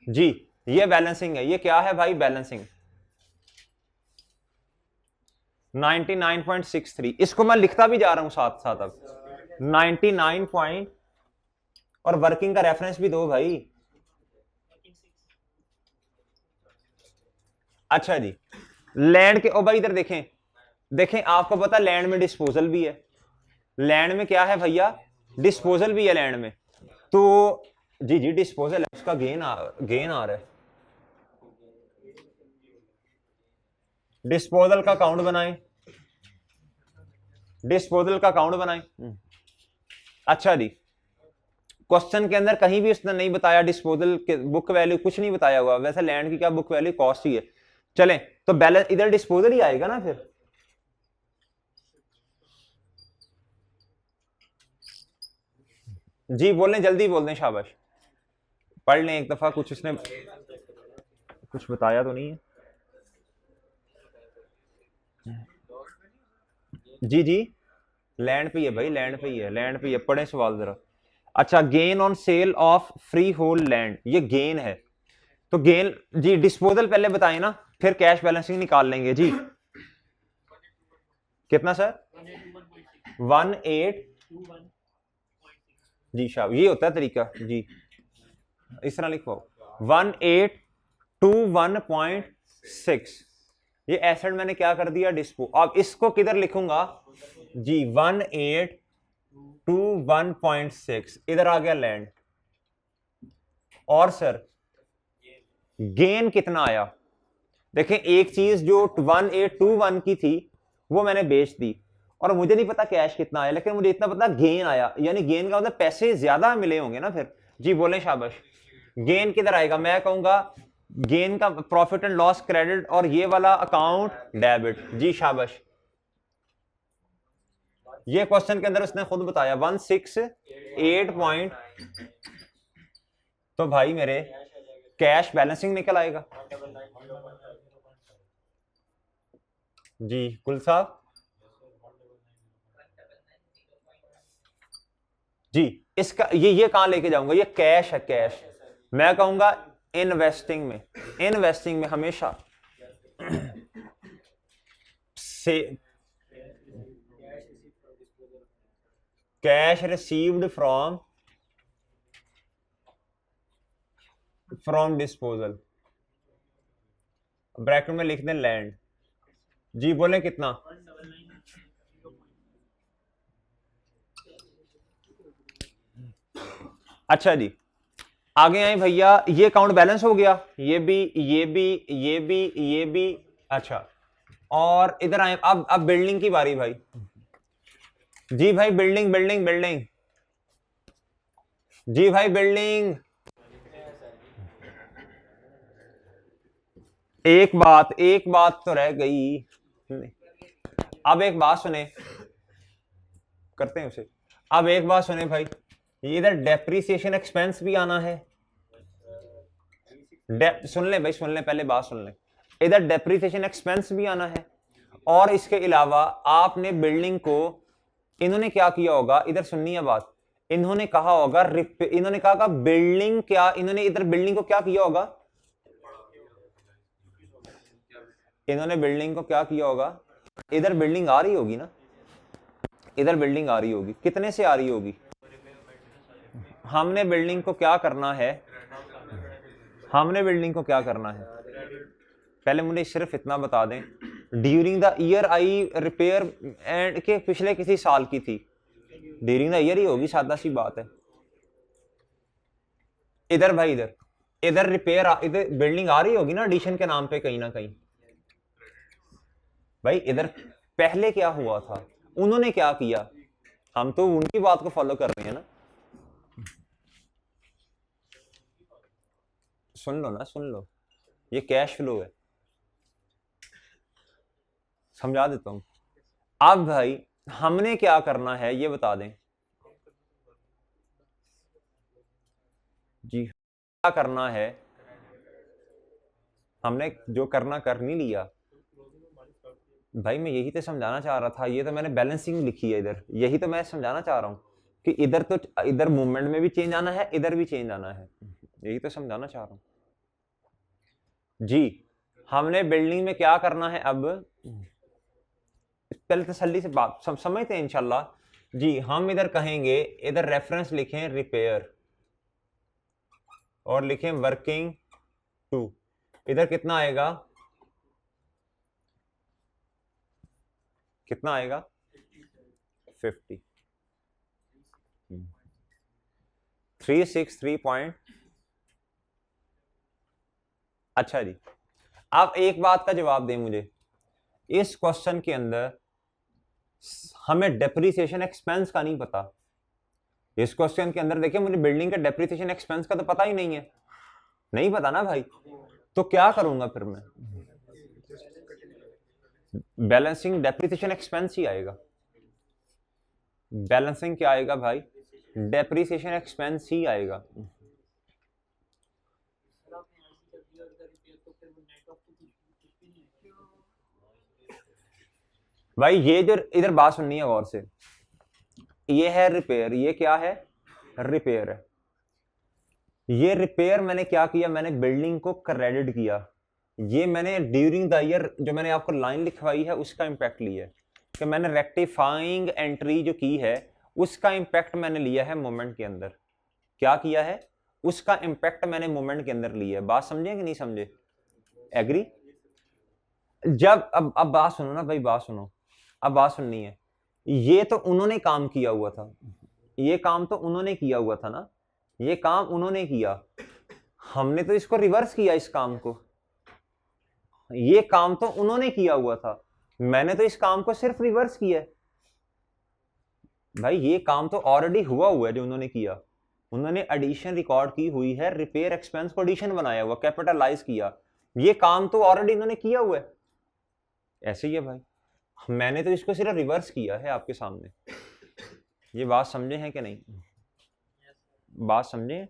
जी। ये बैलेंसिंग है, ये क्या है भाई? बैलेंसिंग 99.63, इसको मैं लिखता भी जा रहा हूं साथ साथ अब 99 पॉइंट, और वर्किंग का रेफरेंस भी दो भाई। अच्छा जी, लैंड के, ओ भाई इधर देखें, देखें आपको पता लैंड में डिस्पोजल भी है, लैंड में क्या है भैया, डिस्पोजल भी है लैंड में, तो जी जी डिस्पोजल है, उसका गेन आ रहा है। डिस्पोजल का अकाउंट बनाएं, डिस्पोजल का अकाउंट बनाएं। अच्छा जी, क्वेश्चन के अंदर कहीं भी उसने नहीं बताया डिस्पोजल के बुक वैल्यू, कुछ नहीं बताया हुआ, वैसे लैंड की क्या बुक वैल्यू, कॉस्ट ही है। चलें तो बैलेंस इधर डिस्पोजल ही आएगा ना फिर। जी बोलें, जल्दी बोल दें, शाबाश, पढ़ लें एक दफा, कुछ उसने कुछ बताया तो नहीं है। जी जी लैंड पे ही है भाई, लैंड पे ही है, लैंड पे ही है, पढ़ें सवाल जरा। अच्छा, gain on sale of free hold land, ये गेन है, तो गेन जी डिस्पोजल पहले बताएं ना, फिर कैश बैलेंसिंग निकाल लेंगे जी। कितना सर? 18 जी शाह, ये होता है तरीका जी, इस तरह लिखो 1821.6, ये एसेट मैंने क्या कर दिया डिस्पो। अब इसको किधर लिखूंगा जी, 1821.6 इधर आ गया लैंड, और सर गेन कितना आया, देखें एक चीज जो 1821 की थी वो मैंने बेच दी, और मुझे नहीं पता कैश कितना आया, लेकिन मुझे इतना पता गेन आया, यानी गेन का मतलब पैसे ज्यादा मिले होंगे ना फिर। जी बोले शाबाश, गेन किधर आएगा, मैं कहूंगा गेन का प्रॉफिट एंड लॉस क्रेडिट, और ये वाला अकाउंट डेबिट। जी शाबाश, ये क्वेश्चन के अंदर उसने खुद बताया 168 पॉइंट, तो भाई मेरे कैश बैलेंसिंग निकल आएगा। जी कुल साहब, जी इसका ये कहां लेके जाऊंगा, ये कैश है, कैश मैं कहूंगा इन्वेस्टिंग में, इन्वेस्टिंग में हमेशा से cash received from disposal, bracket में लिख दें लैंड। जी बोले कितना, अच्छा जी आगे आए भैया, ये अकाउंट बैलेंस हो गया, ये भी ये भी ये भी ये भी, अच्छा और इधर आए, अब बिल्डिंग की बारी भाई। जी भाई बिल्डिंग बिल्डिंग बिल्डिंग, जी भाई बिल्डिंग, एक बात तो रह गई, अब एक बात सुने, करते हैं उसे, अब एक बात सुने भाई, इधर डेप्रीसिएशन एक्सपेंस भी आना है, सुन ले भाई, सुन ले, पहले बात सुन ले, इधर डेप्रीसिएशन एक्सपेंस भी आना है, और इसके अलावा आपने बिल्डिंग को, इन्होंने क्या किया होगा, इधर सुननी है बात, इन्होंने कहा होगा इन्होंने कहा बिल्डिंग, क्या इन्होंने इधर बिल्डिंग को क्या किया होगा, इन्होंने बिल्डिंग को क्या किया होगा, इधर बिल्डिंग आ रही होगी ना, इधर बिल्डिंग आ रही होगी, कितने से आ रही होगी, हमने बिल्डिंग को क्या करना है, हमने बिल्डिंग को क्या करना है, पहले मुझे सिर्फ इतना बता दें, during the year I repair and के पिछले किसी साल की थी, ड्यूरिंग द ईयर ही होगी, सादा सी बात है। इधर भाई इधर रिपेयर, इधर बिल्डिंग आ रही होगी ना एडिशन के नाम पे कहीं ना कहीं, भाई इधर पहले क्या हुआ था, उन्होंने क्या किया, हम तो उनकी बात को फॉलो कर रहे हैं ना, सुन लो ना, सुन लो, ये कैश फ्लो है, समझा देता हूं। अब भाई हमने क्या करना है ये बता दें जी, क्या करना है, हमने जो करना कर नहीं लिया भाई, मैं यही तो समझाना चाह रहा था, ये तो मैंने बैलेंसिंग लिखी है इधर, यही तो मैं समझाना चाह रहा हूं कि इधर तो, इधर मूवमेंट में भी चेंज आना है, इधर भी चेंज आना है, यही तो समझाना चाह रहा हूं जी। हमने बिल्डिंग में क्या करना है, अब पहले तसल्ली से बात समझते हैं इंशाल्लाह जी। हम इधर कहेंगे, इधर रेफरेंस लिखें रिपेयर और लिखें वर्किंग टू, इधर कितना आएगा, कितना आएगा 50, 363 पॉइंट। अच्छा जी, आप एक बात का जवाब दें मुझे, इस क्वेश्चन के अंदर हमें डेप्रिसिएशन एक्सपेंस का नहीं पता। इस क्वेश्चन के अंदर देखिए मुझे बिल्डिंग का डेप्रिसिएशन एक्सपेंस का तो पता ही नहीं है, नहीं पता ना भाई, तो क्या करूंगा फिर मैं, बैलेंसिंग डेप्रिसिएशन एक्सपेंस ही आएगा। बैलेंसिंग क्या आएगा भाई, डेप्रिसिएशन एक्सपेंस ही आएगा। भाई ये जो इधर बात सुननी है गौर से, ये है रिपेयर, ये क्या है, रिपेयर है। ये रिपेयर मैंने क्या किया, मैंने बिल्डिंग को क्रेडिट किया। ये मैंने ड्यूरिंग द ईयर जो मैंने आपको लाइन लिखवाई है उसका इंपैक्ट लिया है कि मैंने रेक्टिफाइंग एंट्री जो की है उसका इंपैक्ट मैंने लिया है मोमेंट के अंदर। क्या किया है, उसका इंपैक्ट मैंने मोमेंट के अंदर लिया है। बात समझे कि नहीं समझे, एग्री? जब अब बात सुनो ना भाई, बात सुनो, अब बात सुननी है। ये तो उन्होंने काम किया हुआ था, ये काम तो उन्होंने किया हुआ था ना, ये काम उन्होंने किया, हमने तो इसको रिवर्स किया इस काम को। ये काम तो उन्होंने किया हुआ था, मैंने तो इस काम को सिर्फ रिवर्स किया है। भाई ये काम तो ऑलरेडी हुआ है जो उन्होंने किया, उन्होंने एडिशन रिकॉर्ड की हुई है, रिपेयर एक्सपेंस को एडिशन बनाया हुआ, कैपिटलाइज किया, ये काम तो ऑलरेडी इन्होंने किया हुआ है। ऐसे ही है भाई, मैंने तो इसको सिर्फ रिवर्स किया है आपके सामने। ये बात समझे हैं कि नहीं, बात समझे?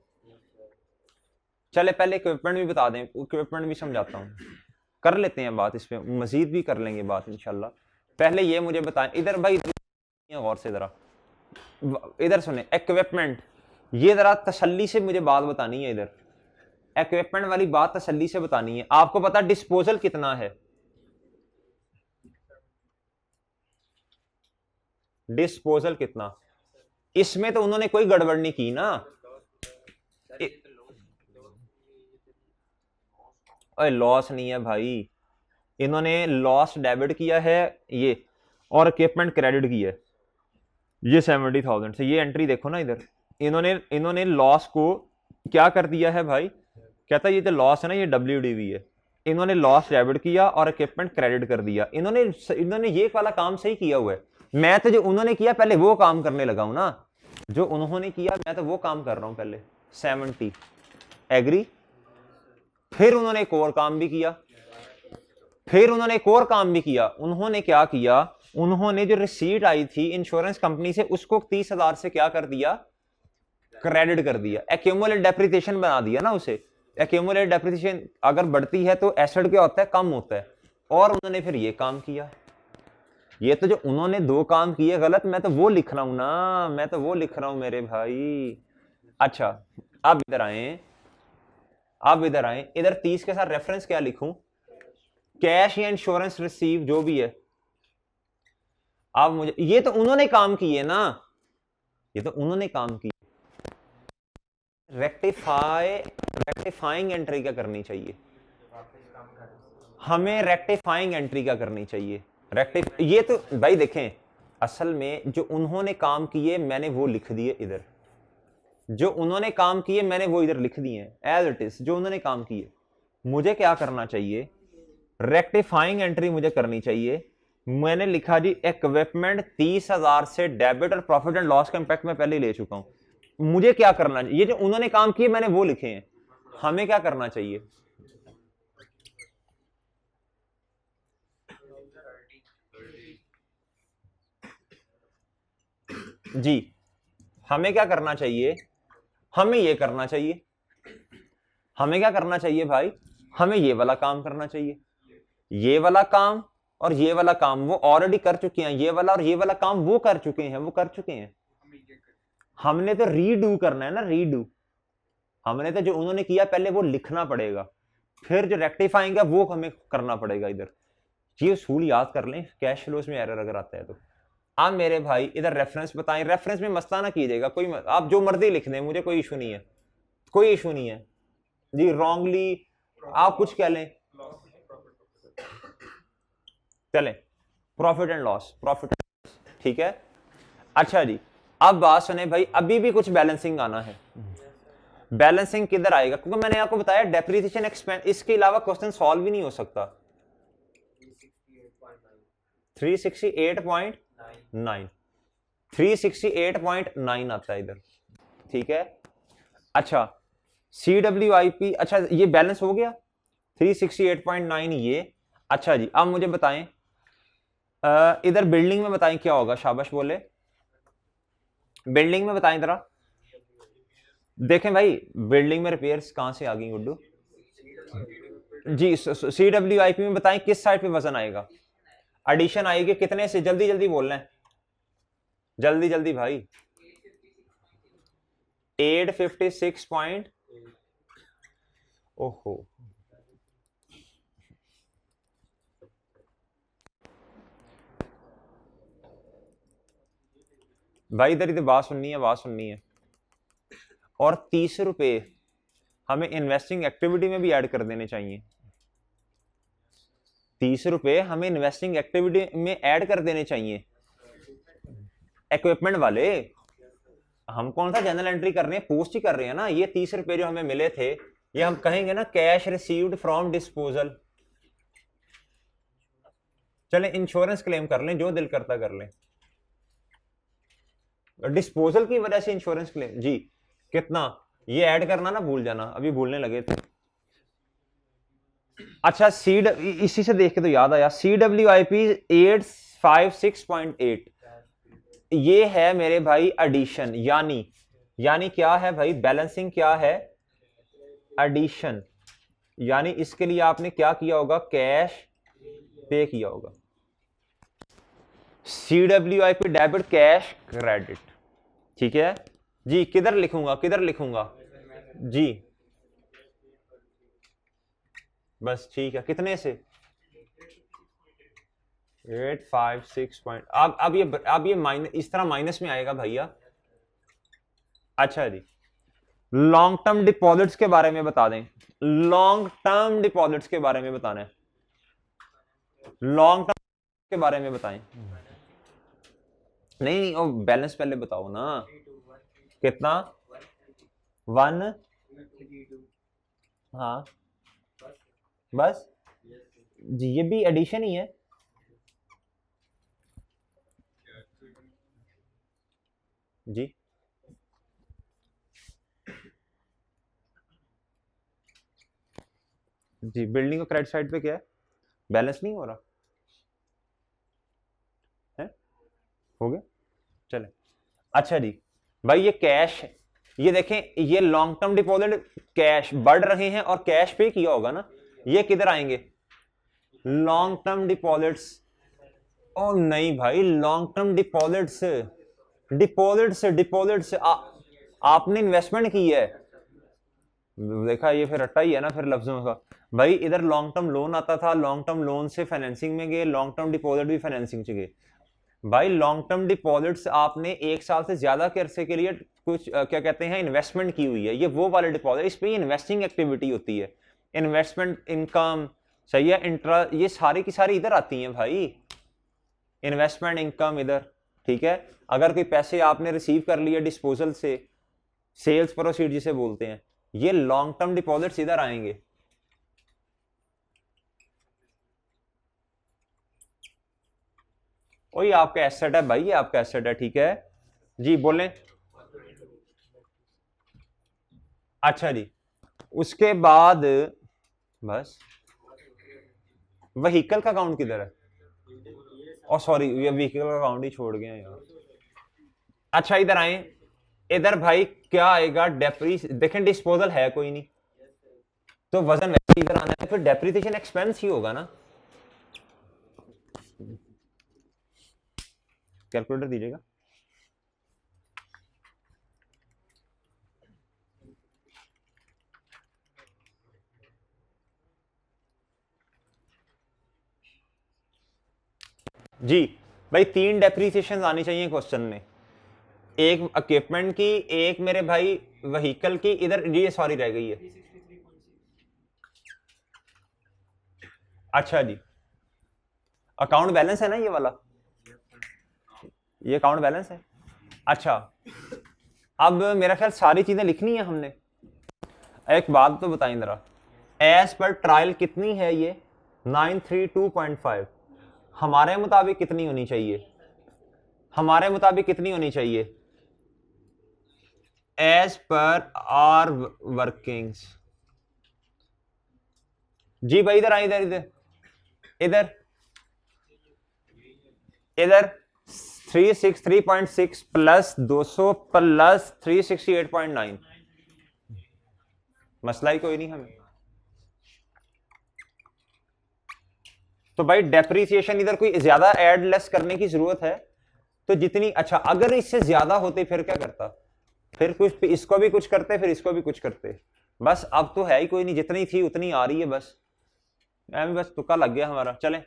चले पहले इक्विपमेंट भी बता दें, इक्विपमेंट भी समझाता हूँ, कर लेते हैं बात, इस पे मजीद भी कर लेंगे बात इंशाल्लाह। पहले ये मुझे बताएं, इधर भाई गौर से जरा इधर सुने, इक्विपमेंट, ये जरा तसल्ली से मुझे बात बतानी है, इधर इक्विपमेंट वाली बात तसल्ली से बतानी है। आपको पता डिस्पोजल कितना है, डिस्पोजल कितना, इसमें तो उन्होंने कोई गड़बड़ नहीं की ना। अरे लॉस नहीं है भाई, इन्होंने लॉस डेबिट किया है ये, और इक्विपमेंट क्रेडिट किया है ये 70,000 से। ये एंट्री देखो ना इधर, इन्होंने लॉस को क्या कर दिया है भाई, कहता है ये जो लॉस है ना ये WDV है, इन्होंने लॉस डेबिट किया और इक्विपमेंट क्रेडिट कर दिया। इन्होंने ये वाला काम सही किया हुआ है। मैं तो जो उन्होंने किया पहले वो काम करने लगा हूं ना, जो उन्होंने किया मैं तो वो काम कर रहा हूं पहले। 70 एग्री? फिर उन्होंने एक और काम भी किया, फिर उन्होंने एक और काम भी किया। उन्होंने क्या किया, उन्होंने जो रिसीट आई थी इंश्योरेंस कंपनी से उसको 30,000 से क्या कर दिया, क्रेडिट कर दिया, एक्यूमुलेट डेप्रिसिएशन बना दिया ना उसे। एक्यूमुलेट डेप्रिसिएशन अगर बढ़ती है तो एसेट क्या होता है, कम होता है। और उन्होंने फिर ये काम किया। ये तो जो उन्होंने दो काम किए गलत, मैं तो वो लिख रहा हूं ना, मैं तो वो लिख रहा हूं मेरे भाई। अच्छा अब इधर आए, अब इधर आए, इधर 30 के साथ रेफरेंस क्या लिखूं, कैश या इंश्योरेंस रिसीव जो भी है। अब मुझे, ये तो उन्होंने काम किए ना, ये तो उन्होंने काम किए। रेक्टिफाइंग एंट्री क्या करनी चाहिए, हमें रेक्टिफाइंग एंट्री क्या करनी चाहिए, ये तो भाई देखें, असल में जो उन्होंने काम किए मैंने वो लिख दिए इधर, जो उन्होंने काम किए मैंने वो इधर लिख दिए एज इट इज, जो उन्होंने काम किए। मुझे क्या करना चाहिए, रेक्टिफाइंग एंट्री मुझे करनी चाहिए। मैंने लिखा जी इक्विपमेंट 30,000 से डेबिट और प्रॉफिट एंड लॉस का इंपैक्ट मैं पहले ले चुका हूं। मुझे क्या करना चाहिए, ये जो उन्होंने काम किए मैंने वो लिखे हैं, हमें क्या करना चाहिए, जी हमें क्या करना चाहिए, हमें ये करना चाहिए, हमें क्या करना चाहिए भाई, हमें ये वाला काम करना चाहिए। ये वाला काम और ये वाला काम वो ऑलरेडी कर चुके हैं, ये वाला और ये वाला काम वो कर चुके हैं, वो कर चुके हैं। हमने तो रीडू करना है ना, रीडू। हमने तो जो उन्होंने किया पहले वो लिखना पड़ेगा, फिर जो रेक्टिफाइंग है वो हमें करना पड़ेगा इधर। ये उसूल याद कर लें कैश फ्लोज में एरर अगर आता है तो। आप मेरे भाई इधर रेफरेंस बताएं, रेफरेंस में मसला ना कीजिएगा, कोई आप जो मर्जी लिख दें, मुझे कोई इशू नहीं है, कोई इशू नहीं है जी। रॉन्गली आप कुछ कह लें, चलें प्रॉफिट एंड लॉस, प्रॉफिट, ठीक है। अच्छा जी, अब बात सुने भाई, अभी भी कुछ बैलेंसिंग आना है। बैलेंसिंग किधर आएगा, क्योंकि मैंने आपको बताया डेप्रिसिएशन एक्सपेंस, इसके अलावा क्वेश्चन सॉल्व भी नहीं हो सकता। 368.9 368.9 आता है इधर, ठीक है। अच्छा CWIP, अच्छा ये बैलेंस हो गया 368.9 ये। अच्छा जी, अब मुझे बताएं इधर बिल्डिंग में बताएं क्या होगा, शाबाश बोले, बिल्डिंग में बताएं जरा। देखें भाई बिल्डिंग में रिपेयर्स कहां से आ गई गुड्डू जी। CWIP में बताएं किस साइड पे वजन आएगा, एडिशन आएगी कितने से, जल्दी जल्दी बोलना है, जल्दी जल्दी भाई। 856 पॉइंट, ओहो भाई, इधर इधर बात सुननी है, बात सुननी है। और 30 रुपए हमें इन्वेस्टिंग एक्टिविटी में भी ऐड कर देने चाहिए, 30 रुपए हमें इन्वेस्टिंग एक्टिविटी में ऐड कर देने चाहिए। इक्विपमेंट वाले, हम कौन सा जनरल एंट्री कर रहे हैं, पोस्ट ही कर रहे हैं ना। ये 30 रुपए जो हमें मिले थे, ये हम कहेंगे ना कैश रिसीव्ड फ्रॉम डिस्पोजल। चलें इंश्योरेंस क्लेम कर लें, जो दिल करता कर लें, डिस्पोजल की वजह से इंश्योरेंस क्लेम जी। कितना ये ऐड करना ना भूल जाना, अभी भूलने लगे थे। अच्छा इसी से देख के तो याद आया, CWIP 856.8 ये है मेरे भाई एडिशन, यानी क्या है भाई, बैलेंसिंग क्या है, एडिशन। यानी इसके लिए आपने क्या किया होगा, कैश पे किया होगा। CWIP डेबिट, कैश क्रेडिट, ठीक है जी। किधर लिखूंगा, किधर लिखूंगा जी, बस ठीक है, कितने से 856 पॉइंट। अब ये माइनस, इस तरह माइनस में आएगा भैया। अच्छा जी, लॉन्ग टर्म डिपॉजिट्स के बारे में बता दें, लॉन्ग टर्म डिपॉजिट्स के बारे में बताना है, लॉन्ग टर्म के बारे में बताएं। नहीं ओ बैलेंस पहले बताओ ना, कितना 1, हाँ बस जी, ये भी एडिशन ही है जी। जी बिल्डिंग और क्रेडिट साइड पे क्या है, बैलेंस नहीं हो रहा है, हो गया, चले। अच्छा जी भाई, ये कैश, ये देखें, ये लॉन्ग टर्म डिपॉजिट कैश बढ़ रहे हैं और कैश पे किया होगा ना, ये किधर आएंगे, लॉन्ग टर्म डिपॉजिट्स। ओ नहीं भाई, लॉन्ग टर्म डिपॉजिट्स, डिपॉजिट्स आपने इन्वेस्टमेंट की है, देखा, ये फिर रट्टा ही है ना फिर लफ्जों का। भाई इधर लॉन्ग टर्म लोन आता था, लॉन्ग टर्म लोन से फाइनेंसिंग में गए, लॉन्ग टर्म डिपॉजिट भी फाइनेंसिंग से गए। भाई लॉन्ग टर्म डिपॉजिट्स आपने 1 साल से ज्यादा के अरसे के लिए कुछ क्या कहते हैं इन्वेस्टमेंट की हुई है, ये वो वाले डिपॉजिट, इस पे इन्वेस्टिंग एक्टिविटी होती है, इन्वेस्टमेंट इनकम, सही है, इंटरेस्ट, ये सारी की सारी इधर आती हैं भाई, इन्वेस्टमेंट इनकम इधर, ठीक है। अगर कोई पैसे आपने रिसीव कर लिए डिस्पोजल से, सेल्स प्रोसीड जिसे बोलते हैं, ये लॉन्ग टर्म डिपॉजिट्स इधर आएंगे। वही आपका एसेट है भाई, ये आपका एसेट है, ठीक है जी, बोलें। अच्छा जी, उसके बाद बस व्हीकल का अकाउंट किधर है, और सॉरी ये व्हीकल का अकाउंट ही छोड़ गए यार। अच्छा इधर आए, इधर भाई क्या आएगा, डेप्री, देखें डिस्पोजल है कोई नहीं, तो वजन वैसे इधर आना है, फिर डेप्रिसिएशन एक्सपेंस ही होगा ना। कैलकुलेटर दीजिएगा। जी भाई 3 डेप्रीसिएशन आनी चाहिए क्वेश्चन में, एक इक्विपमेंट की, एक मेरे भाई व्हीकल की, इधर ये सॉरी रह गई है। अच्छा जी, अकाउंट बैलेंस है ना ये वाला, ये अकाउंट बैलेंस है। अच्छा, अब मेरा ख्याल सारी चीजें लिखनी है हमने। एक बात तो बताएं जरा, एज पर ट्रायल कितनी है ये 932.5, हमारे मुताबिक कितनी होनी चाहिए, हमारे मुताबिक कितनी होनी चाहिए एज पर आर वर्किंग्स। जी भाई इधर आए, इधर इधर इधर इधर 363.6 प्लस 200 प्लस 368.9, मसला ही कोई नहीं हमें। तो भाई डेप्रीसिएशन इधर कोई ज्यादा ऐड लेस करने की जरूरत है तो जितनी, अच्छा अगर इससे ज्यादा होते फिर क्या करता, फिर कुछ इसको भी कुछ करते, फिर इसको भी कुछ करते, बस अब तो है ही कोई नहीं, जितनी थी उतनी आ रही है, बस एम बस तुक्का लग गया हमारा। चलें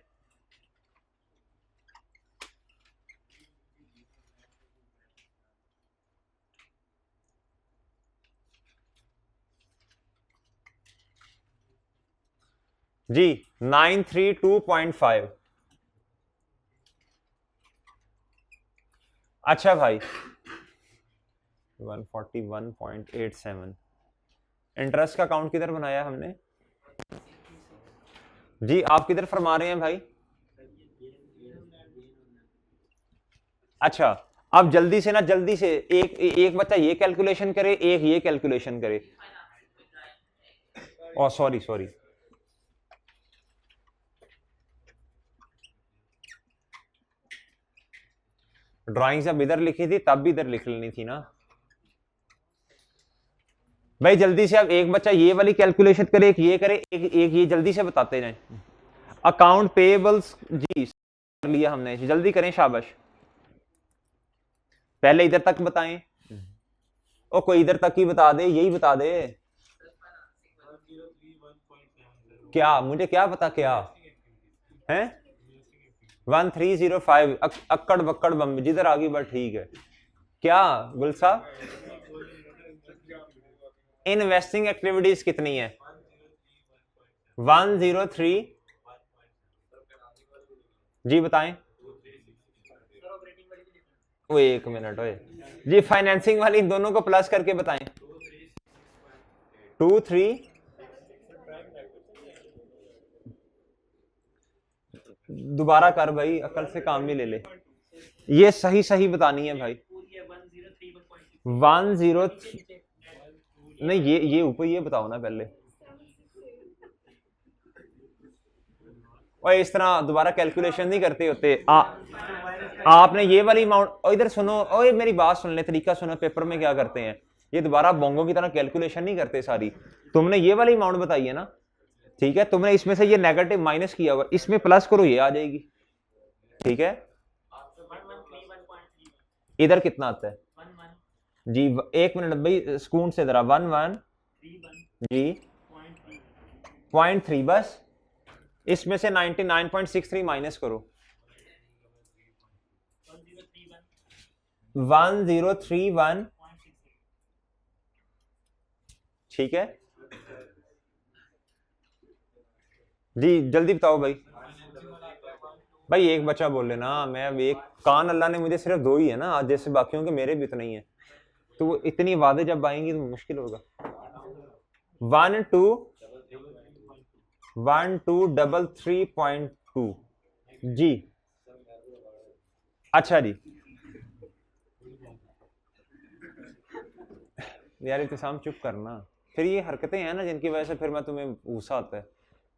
जी 932.5। अच्छा भाई 141.87, इंटरेस्ट का अकाउंट किधर बनाया हमने जी, आप किधर फरमा रहे हैं भाई। अच्छा अब जल्दी से ना, जल्दी से एक बच्चा ये कैलकुलेशन करे, एक ये कैलकुलेशन करे। ओ सॉरी सॉरी, ड्राइंग जब इधर लिखी थी तब भी इधर लिख लेनी थी ना भाई। जल्दी से अब एक बच्चा ये वाली कैलकुलेशन करे, एक ये करे, एक ये, जल्दी से बताते जाएं। अकाउंट पेएबल्स जी कर लिया हमने, जल्दी करें, शाबाश। पहले इधर तक बताएं, ओ कोई इधर तक ही बता दे, यही बता दे। क्या मुझे क्या पता क्या है 1305 अक्कड़ बक्कड़ बम जिधर आ गई, बस ठीक है। क्या गुल साहब इन्वेस्टिंग एक्टिविटीज कितनी है 103 जी बताएं। वो एक मिनट ओए जी, फाइनेंसिंग वाली इन दोनों को प्लस करके बताएं। 23 दोबारा कर भाई, अकल से काम भी ले ले, ये सही सही बतानी है भाई। 10 नहीं, ये ऊपर ये बताओ ना पहले, और इस तरह दोबारा कैलकुलेशन नहीं करते होते। आपने ये वाली अमाउंट, और इधर सुनो, ओए मेरी बात सुन ले, तरीका सुनो, पेपर में क्या करते हैं ये दोबारा बोंगो की तरह कैलकुलेशन नहीं करते सारी। तुमने ये वाली अमाउंट बताई है ना, ठीक है, तुमने इसमें से ये नेगेटिव माइनस किया हुआ, इसमें प्लस करो, ये आ जाएगी, ठीक है। इधर कितना आता है जी, एक मिनट भाई स्कून से जरा, 11 जी 0.3, बस इसमें से 99.63 माइनस करो, 1031, ठीक है जी, जल्दी बताओ भाई। भाई एक बच्चा बोल लेना, मैं अब एक कान, अल्लाह ने मुझे सिर्फ 2 ही है ना, आज जैसे बाकियों के मेरे भी इतने ही है, तो वो इतनी वादे जब आएंगी तो मुश्किल होगा। 1233.2 जी। अच्छा जी यार इत्तेसाम चुप करना, फिर ये हरकतें हैं ना जिनकी वजह से फिर मैं तुम्हें गुस्सा आता है।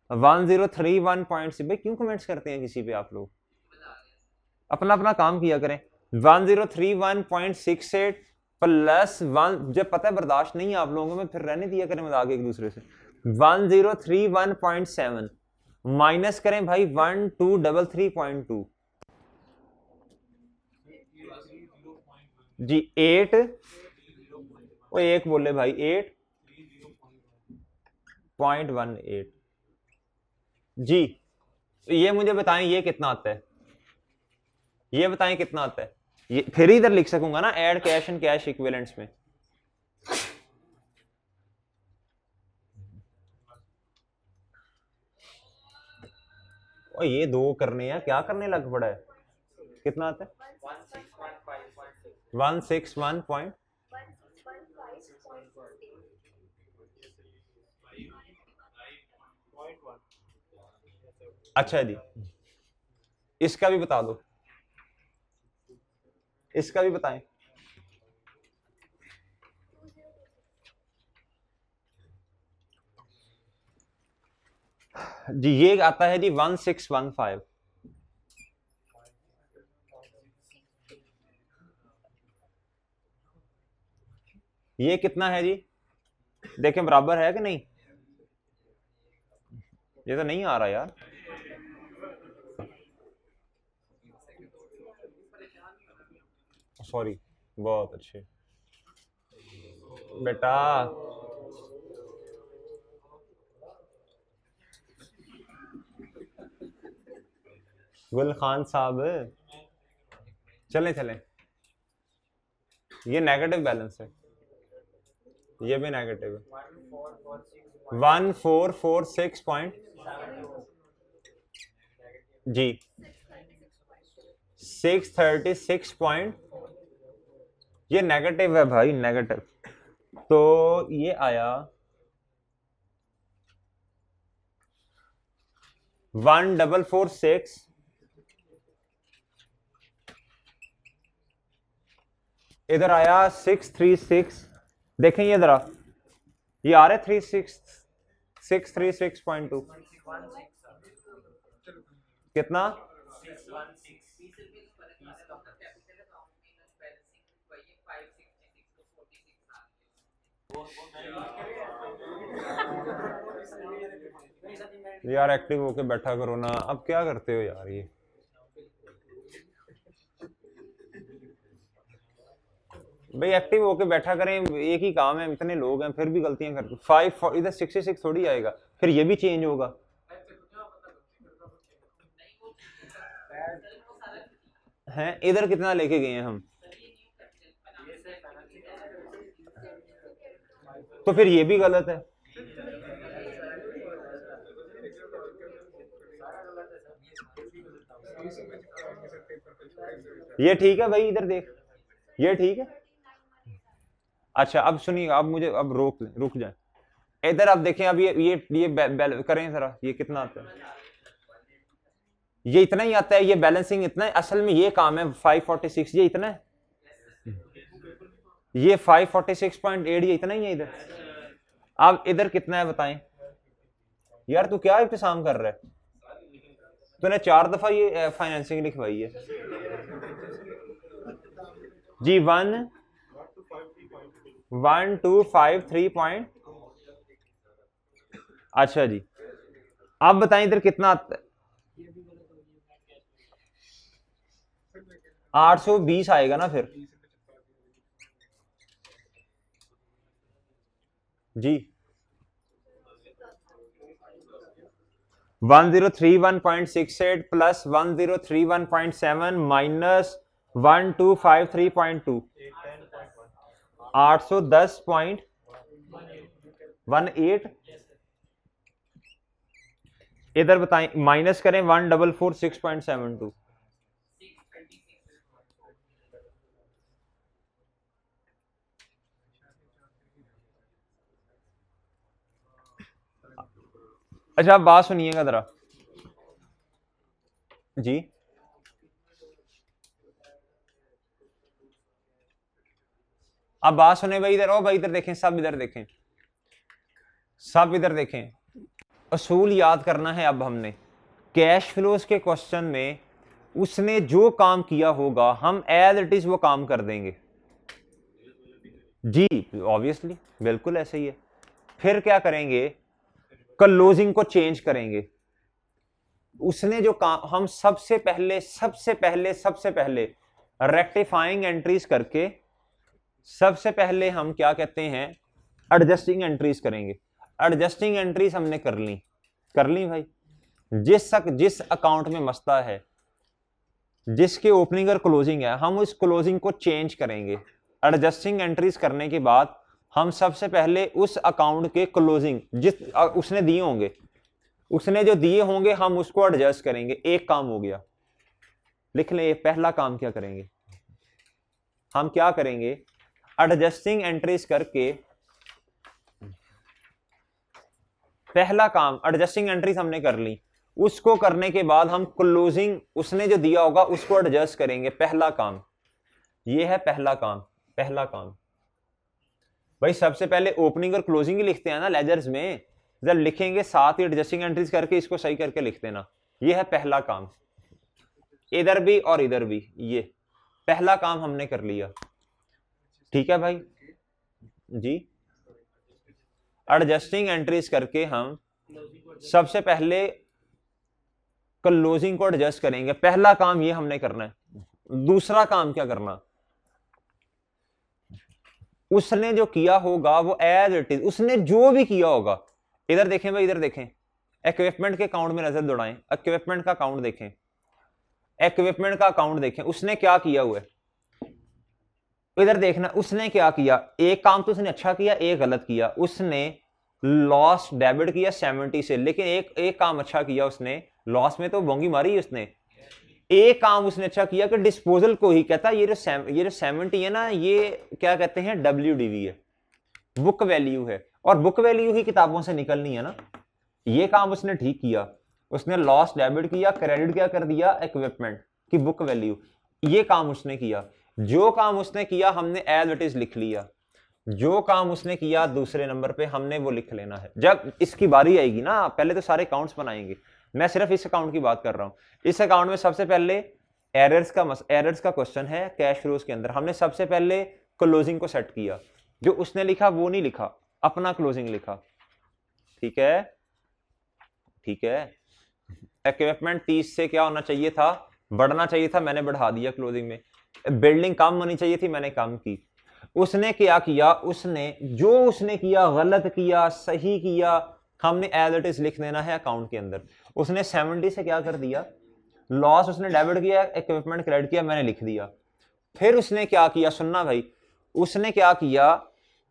1031.6 भाई क्यों कमेंट्स करते हैं किसी पे आप लोग, अपना अपना काम किया करें। 1031.68 प्लस 1, जब पता है बर्दाश्त नहीं है आप लोगों में, फिर रहने दिया करें मजाक एक दूसरे से। 1031.7 माइनस करें भाई 1233.2 जी 8, वो एक बोले भाई 8.18 जी। ये मुझे बताएं ये कितना आता है ये बताएं कितना आता है, ये फिर इधर लिख सकूंगा ना add cash and cash equivalents में। और ये दो करने हैं, क्या करने लग पड़ा है, कितना आता है 161 पॉइंट, अच्छा जी इसका भी बता दो, इसका भी बताएं। जी ये आता है जी 1615। ये कितना है जी, देखें बराबर है कि नहीं, ये तो नहीं आ रहा यार, सॉरी, बहुत अच्छे बेटा। गुल खान साहब चलें चलें, ये नेगेटिव बैलेंस है, ये भी नेगेटिव है 1446 पॉइंट जी 636 पॉइंट, ये नेगेटिव है भाई नेगेटिव, तो ये आया 1446, इधर आया 636, देखें ये जरा, ये आ रहा है 636.2 कितना, यार एक्टिव होके बैठा करो ना, अब क्या करते हो यार, ये भाई एक्टिव होके बैठा करें, एक ही काम है, इतने लोग हैं फिर भी गलतियां करते, 5 इधर 66 थोड़ी आएगा, फिर ये भी चेंज होगा, हैं इधर कितना लेके गए हैं हम, तो फिर ये भी गलत है, ये ठीक है भाई, इधर देख ये ठीक है। अच्छा अब सुनिए, अब मुझे अब रुक जाए, इधर आप देखें, अब ये करें जरा, ये कितना आता है, ये इतना ही आता है, ये बैलेंसिंग इतना है, असल में ये काम है 546, ये इतना है, ये 546.8, ये इतना ही है इधर। अब इधर कितना है बताएं, यार तू क्या इंतजाम कर रहा है, तूने 4 दफा ये फाइनेंसिंग लिखवाई है जी, 1253 पॉइंट, अच्छा जी आप बताएं इधर कितना आता है, 820 आएगा ना फिर जी, 1031.68 प्लस 1031.7 माइनस 1253.2, 810.18, इधर बताएं माइनस करें 1446.72, अच्छा आप बात सुनिएगा जरा जी, अब बात सुने भाई, इधर ओ भाई इधर देखें, सब इधर देखें, सब इधर देखें, असूल याद करना है। अब हमने कैश फ्लोज के क्वेश्चन में उसने जो काम किया होगा हम एज इट इज वो काम कर देंगे जी, ऑब्वियसली बिल्कुल ऐसे ही है, फिर क्या करेंगे क्लोजिंग को चेंज करेंगे, उसने जो काम, हम सबसे पहले रेक्टिफाइंग एंट्रीज करके सबसे पहले हम क्या कहते हैं एडजस्टिंग एंट्रीज करेंगे, एडजस्टिंग एंट्रीज हमने कर ली भाई, जिस अकाउंट में मसला है जिसके ओपनिंग और क्लोजिंग है, हम उस क्लोजिंग को चेंज करेंगे। एडजस्टिंग एंट्रीज करने के बाद हम सबसे पहले उस अकाउंट के क्लोजिंग जिस उसने दिए होंगे, उसने जो दिए होंगे हम उसको एडजस्ट करेंगे। एक काम हो गया, लिख लें। पहला काम क्या करेंगे, हम क्या करेंगे, एडजस्टिंग एंट्रीज करके पहला काम एडजस्टिंग एंट्रीज हमने कर ली, उसको करने के बाद हम क्लोजिंग उसने जो दिया होगा उसको एडजस्ट करेंगे। पहला काम ये है, पहला काम। पहला काम भाई सबसे पहले ओपनिंग और क्लोजिंग ही लिखते हैं ना लेजर्स में, जब लिखेंगे साथ ही एडजस्टिंग एंट्रीज करके इसको सही करके लिख देना। ये है पहला काम, इधर भी और इधर भी। ये पहला काम हमने कर लिया, ठीक है भाई जी। एडजस्टिंग एंट्रीज करके हम सबसे पहले क्लोजिंग को एडजस्ट करेंगे। पहला काम ये हमने करना है। दूसरा काम क्या करना, उसने जो किया होगा वो एज इट इज, उसने जो भी किया होगा। इधर देखें भाई, इधर देखें, इक्विपमेंट के अकाउंट में नजर दौड़ाएं, इक्विपमेंट का अकाउंट देखें, इक्विपमेंट का अकाउंट देखें, उसने क्या किया हुआ है। इधर देखना उसने क्या किया, एक काम तो उसने अच्छा किया, एक गलत किया। उसने लॉस डेबिट किया 70 से, लेकिन एक काम अच्छा किया उसने, लॉस में तो बोंगी मारी उसने। एक काम उसने अच्छा किया कि डिस्पोजल को ही कहता ये जो 70 है ना, ये क्या कहते हैं, WDV है, बुक वैल्यू है, और बुक वैल्यू ही किताबों से निकलनी है ना। ये काम उसने ठीक किया, उसने लॉस डेबिट किया, क्रेडिट क्या कर दिया, इक्विपमेंट की बुक वैल्यू। ये काम उसने किया। जो काम उसने किया हमने एज इट इज लिख लिया, जो काम उसने किया दूसरे नंबर पे हमने वो लिख लेना है। जब इसकी बारी आएगी ना, पहले तो सारे अकाउंट्स बनाएंगे, मैं सिर्फ इस अकाउंट की बात कर रहा हूं। इस अकाउंट में सबसे पहले एरर्स का क्वेश्चन है कैश फ्लोज के अंदर। हमने सबसे पहले क्लोजिंग को सेट किया, जो उसने लिखा वो नहीं लिखा, अपना क्लोजिंग लिखा, ठीक है, ठीक है। इक्विपमेंट 30 से क्या होना चाहिए था, बढ़ना चाहिए था, मैंने बढ़ा दिया क्लोजिंग में। बिल्डिंग कम होनी चाहिए थी, मैंने कम की। उसने क्या किया, उसने जो उसने किया, गलत किया, सही किया, हमने एज इट इज लिख देना है अकाउंट के अंदर। उसने 70 से क्या कर दिया, लॉस उसने डेबिट किया, इक्विपमेंट क्रेडिट किया, मैंने लिख दिया। फिर उसने क्या किया, सुनना भाई, उसने क्या किया,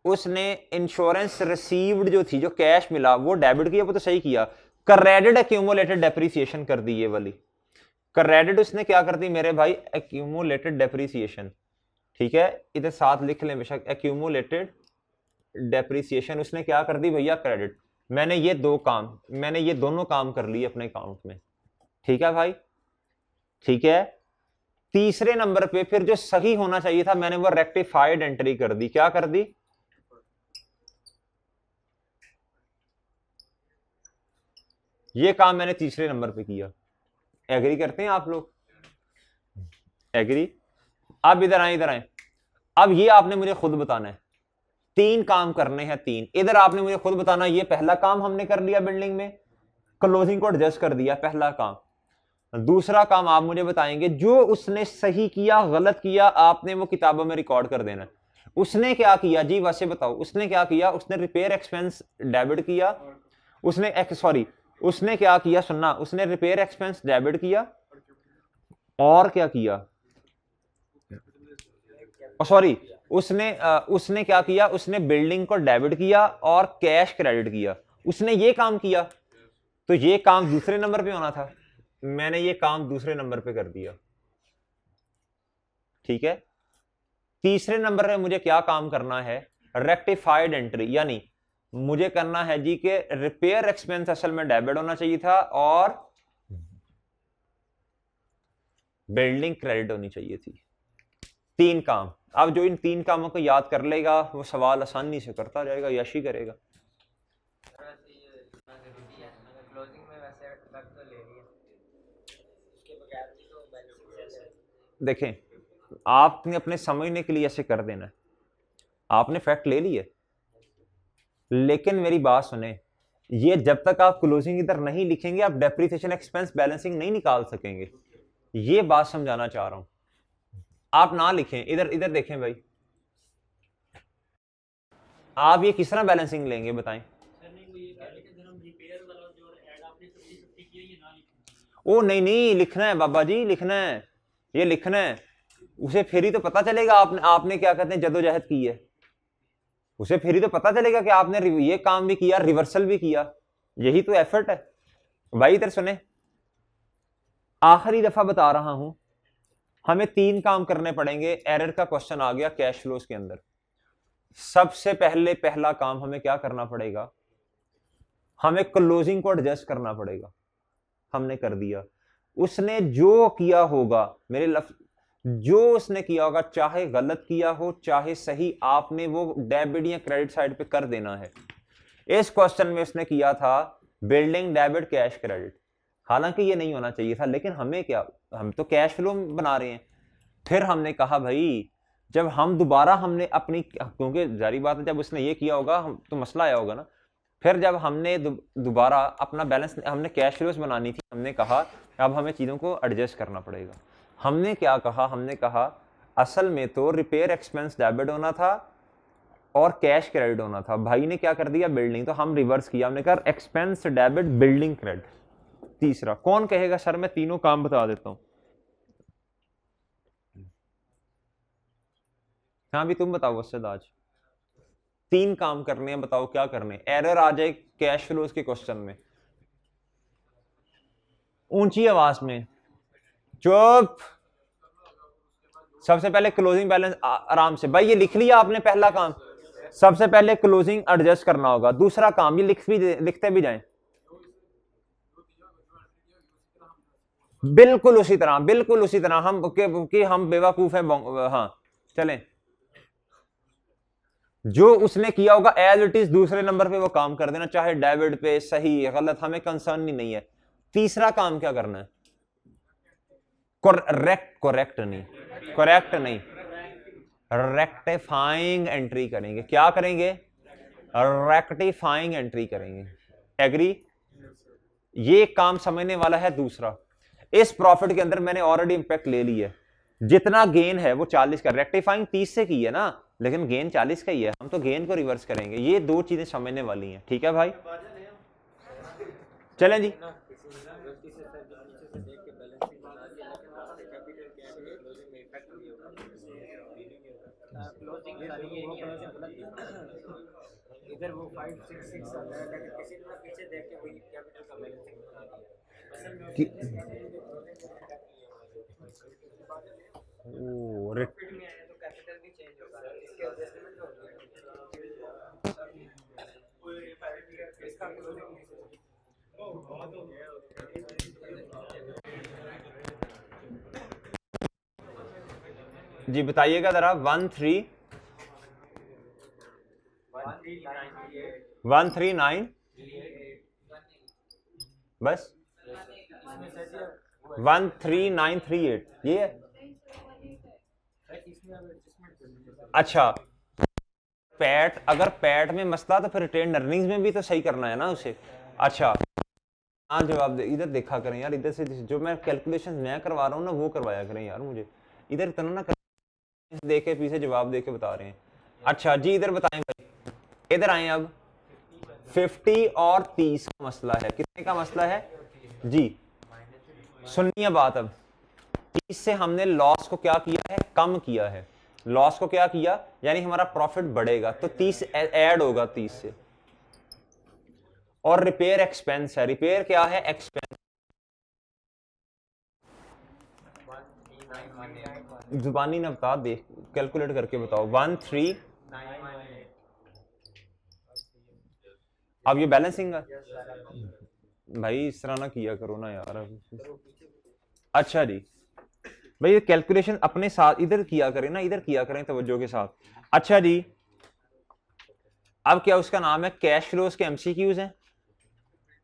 उसने इंश्योरेंस रिसीव्ड जो थी, जो कैश मिला वो डेबिट किया, वो तो सही किया। क्रेडिट एक्यूमुलेटेड डेप्रिसिएशन कर दी, ये वाली क्रेडिट उसने क्या कर दी मेरे भाई, एक्यूमुलेटेड डेप्रिसिएशन, ठीक है, इधर साथ लिख लें बेशक, एक्यूमुलेटेड डेप्रिसिएशन उसने क्या कर दी भैया, क्रेडिट। मैंने ये दोनों काम कर लिए अपने अकाउंट में, ठीक है भाई, ठीक है। तीसरे नंबर पे फिर जो सही होना चाहिए था मैंने वो रेक्टिफाइड एंट्री कर दी। क्या कर दी, ये काम मैंने तीसरे नंबर पे किया। एग्री करते हैं आप लोग, एग्री। अब इधर आए, अब ये आपने मुझे खुद बताना है, 3 काम करने हैं, 3। इधर आपने मुझे खुद बताना, ये पहला काम हमने कर लिया, बिल्डिंग में क्लोजिंग को एडजस्ट कर दिया, पहला काम। दूसरा काम आप मुझे बताएंगे, जो उसने सही किया, गलत किया, आपने वो किताबों में रिकॉर्ड कर देना। उसने क्या किया जी, वैसे बताओ, उसने क्या किया, उसने रिपेयर एक्सपेंस डेबिट किया, उसने क्या किया, सुनना, उसने रिपेयर एक्सपेंस डेबिट किया, और क्या किया, उसने क्या किया, उसने बिल्डिंग को डेबिट किया और कैश क्रेडिट किया। उसने ये काम किया, तो ये काम दूसरे नंबर पे होना था, मैंने ये काम दूसरे नंबर पे कर दिया, ठीक है। तीसरे नंबर पे मुझे क्या काम करना है, रेक्टिफाइड एंट्री, यानी मुझे करना है जी के रिपेयर एक्सपेंस असल में डेबिट होना चाहिए था और बिल्डिंग क्रेडिट होनी चाहिए थी। 3 काम। अब जो इन 3 कामों को याद कर लेगा वो सवाल आसानी से करता जाएगा, यश ही करेगा। देखें, आपने अपने समझने के लिए ऐसे कर देना है, आपने फैक्ट ले लिए, लेकिन मेरी बात सुने, ये जब तक आप क्लोजिंग इधर नहीं लिखेंगे आप डेप्रिसिएशन एक्सपेंस बैलेंसिंग नहीं निकाल सकेंगे। ये बात समझाना चाह रहा हूं, आप ना लिखें, इधर देखें भाई, आप ये किस तरह बैलेंसिंग लेंगे बताएं। ओ नहीं लिखना है बाबा जी, लिखना है, ये लिखना है, उसे फिर ही तो पता चलेगा आपने क्या कहते हैं जद्दोजहद की है, उसे फिर ही तो पता चलेगा कि आपने ये काम भी किया, रिवर्सल भी किया, यही तो एफर्ट है भाई। इधर सुने, आखिरी दफा बता रहा हूं, हमें 3 काम करने पड़ेंगे। एरर का क्वेश्चन आ गया कैश फ्लोज के अंदर। सबसे पहला काम हमें क्या करना पड़ेगा, हमें क्लोजिंग को एडजस्ट करना पड़ेगा। हमने कर दिया, उसने जो किया होगा, मेरे लफ्ज जो उसने किया होगा, चाहे गलत किया हो चाहे सही, आपने वो डेबिट या क्रेडिट साइड पे कर देना है। इस क्वेश्चन में उसने किया था बिल्डिंग डेबिट कैश क्रेडिट, हालांकि ये नहीं होना चाहिए था, लेकिन हमें क्या, हम तो कैश फ्लो बना रहे हैं। फिर हमने कहा भाई जब हम दोबारा हमने अपनी, क्योंकि जारी बात है जब उसने ये किया होगा तो मसला आया होगा ना, फिर जब हमने दोबारा अपना बैलेंस, हमने कैश फ्लोज बनानी थी, हमने कहा अब हमें चीज़ों को एडजस्ट करना पड़ेगा। हमने क्या कहा, हमने कहा असल में तो रिपेयर एक्सपेंस डेबिट होना था और कैश क्रेडिट होना था, भाई ने क्या कर दिया बिल्डिंग, तो हम रिवर्स किया, हमने कहा एक्सपेंस डेबिट बिल्डिंग क्रेडिट। तीसरा कौन कहेगा सर मैं तीनों काम बता देता हूं, हाँ भी तुम बताओ उससे आज 3 काम करने हैं, बताओ क्या करने। एरर आ जाए कैश फ्लोज के क्वेश्चन में, ऊंची आवाज में, चुप। सबसे पहले क्लोजिंग बैलेंस, आराम से भाई, ये लिख लिया आपने पहला काम, सबसे पहले क्लोजिंग एडजस्ट करना होगा। दूसरा काम ये लिखते भी जाएं, बिल्कुल उसी तरह हम कि हम बेवकूफ हैं। हाँ चलें, जो उसने किया होगा एज इट इज दूसरे नंबर पे वो काम कर देना, चाहे डेबिट पे, सही गलत हमें कंसर्न ही नहीं है। तीसरा काम क्या करना है, करेक्ट नहीं, रेक्टिफाइंग एंट्री करेंगे। क्या करेंगे, रेक्टिफाइंग एंट्री करेंगे। एग्री, ये काम समझने वाला है। दूसरा, इस प्रॉफिट के अंदर मैंने ऑलरेडी इंपैक्ट ले लिया है, जितना गेन है वो 40 का, रेक्टिफाइंग 30 से की है ना, लेकिन गेन 40 का ही है, हम तो गेन को रिवर्स करेंगे। ये 2 चीजें समझने वाली हैं, ठीक है भाई। चलें जी, इधर वो 566 आता है, लेकिन किसी ने पीछे देख के वही कैपिटल का बैलेंसिंग बना दिया। असल में प्रॉफिट में आया तो कैपिटल भी चेंज होगा, इसके एडजस्टमेंट होगी। इसका क्लोजिंग जी बताइएगा जरा। 1398 बस 13938 ये है। अच्छा, पैट, अगर पैट में मसला तो फिर रिटेन अर्निंग्स में भी तो सही करना है ना उसे। अच्छा हाँ जवाब दे, इधर देखा करें यार, इधर से जो मैं कैलकुलेशन मैं करवा रहा हूँ ना वो करवाया करें यार मुझे, इधर इतना ना दे के पीछे जवाब दे के बता रहे हैं। अच्छा जी इधर बताएं भाई, इधर आए अब। 50 और 30 का मसला है, कितने का मसला है जी, सुनिए बात। अब 30 से हमने लॉस को क्या किया है, कम किया है। लॉस को क्या किया, यानी हमारा प्रॉफिट बढ़ेगा तो 30 ऐड होगा 30 से। और रिपेयर एक्सपेंस है, रिपेयर क्या है, एक्सपेंस। जुबानी ना बता दे, कैलकुलेट करके बताओ। 13। अब ये बैलेंसिंग है भाई, इस तरह ना किया करो ना यार। अच्छा जी भाई, ये कैलकुलेशन अपने साथ इधर किया करें ना, इधर किया करें तवज्जो के साथ। अच्छा जी, अब क्या उसका नाम है, कैश फ्लोज के एमसीक्यूज हैं,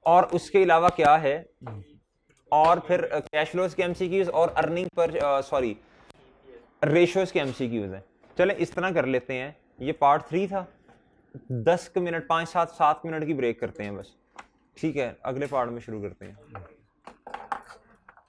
और उसके अलावा क्या है, और फिर कैश फ्लोज के एमसीक्यूज और अर्निंग पर सॉरी रेशियोज के एमसीक्यूज हैं। चलें इस तरह कर लेते हैं, ये पार्ट 3 था। 10 मिनट 5-7 मिनट की ब्रेक करते हैं बस, ठीक है, अगले पार्ट में शुरू करते हैं।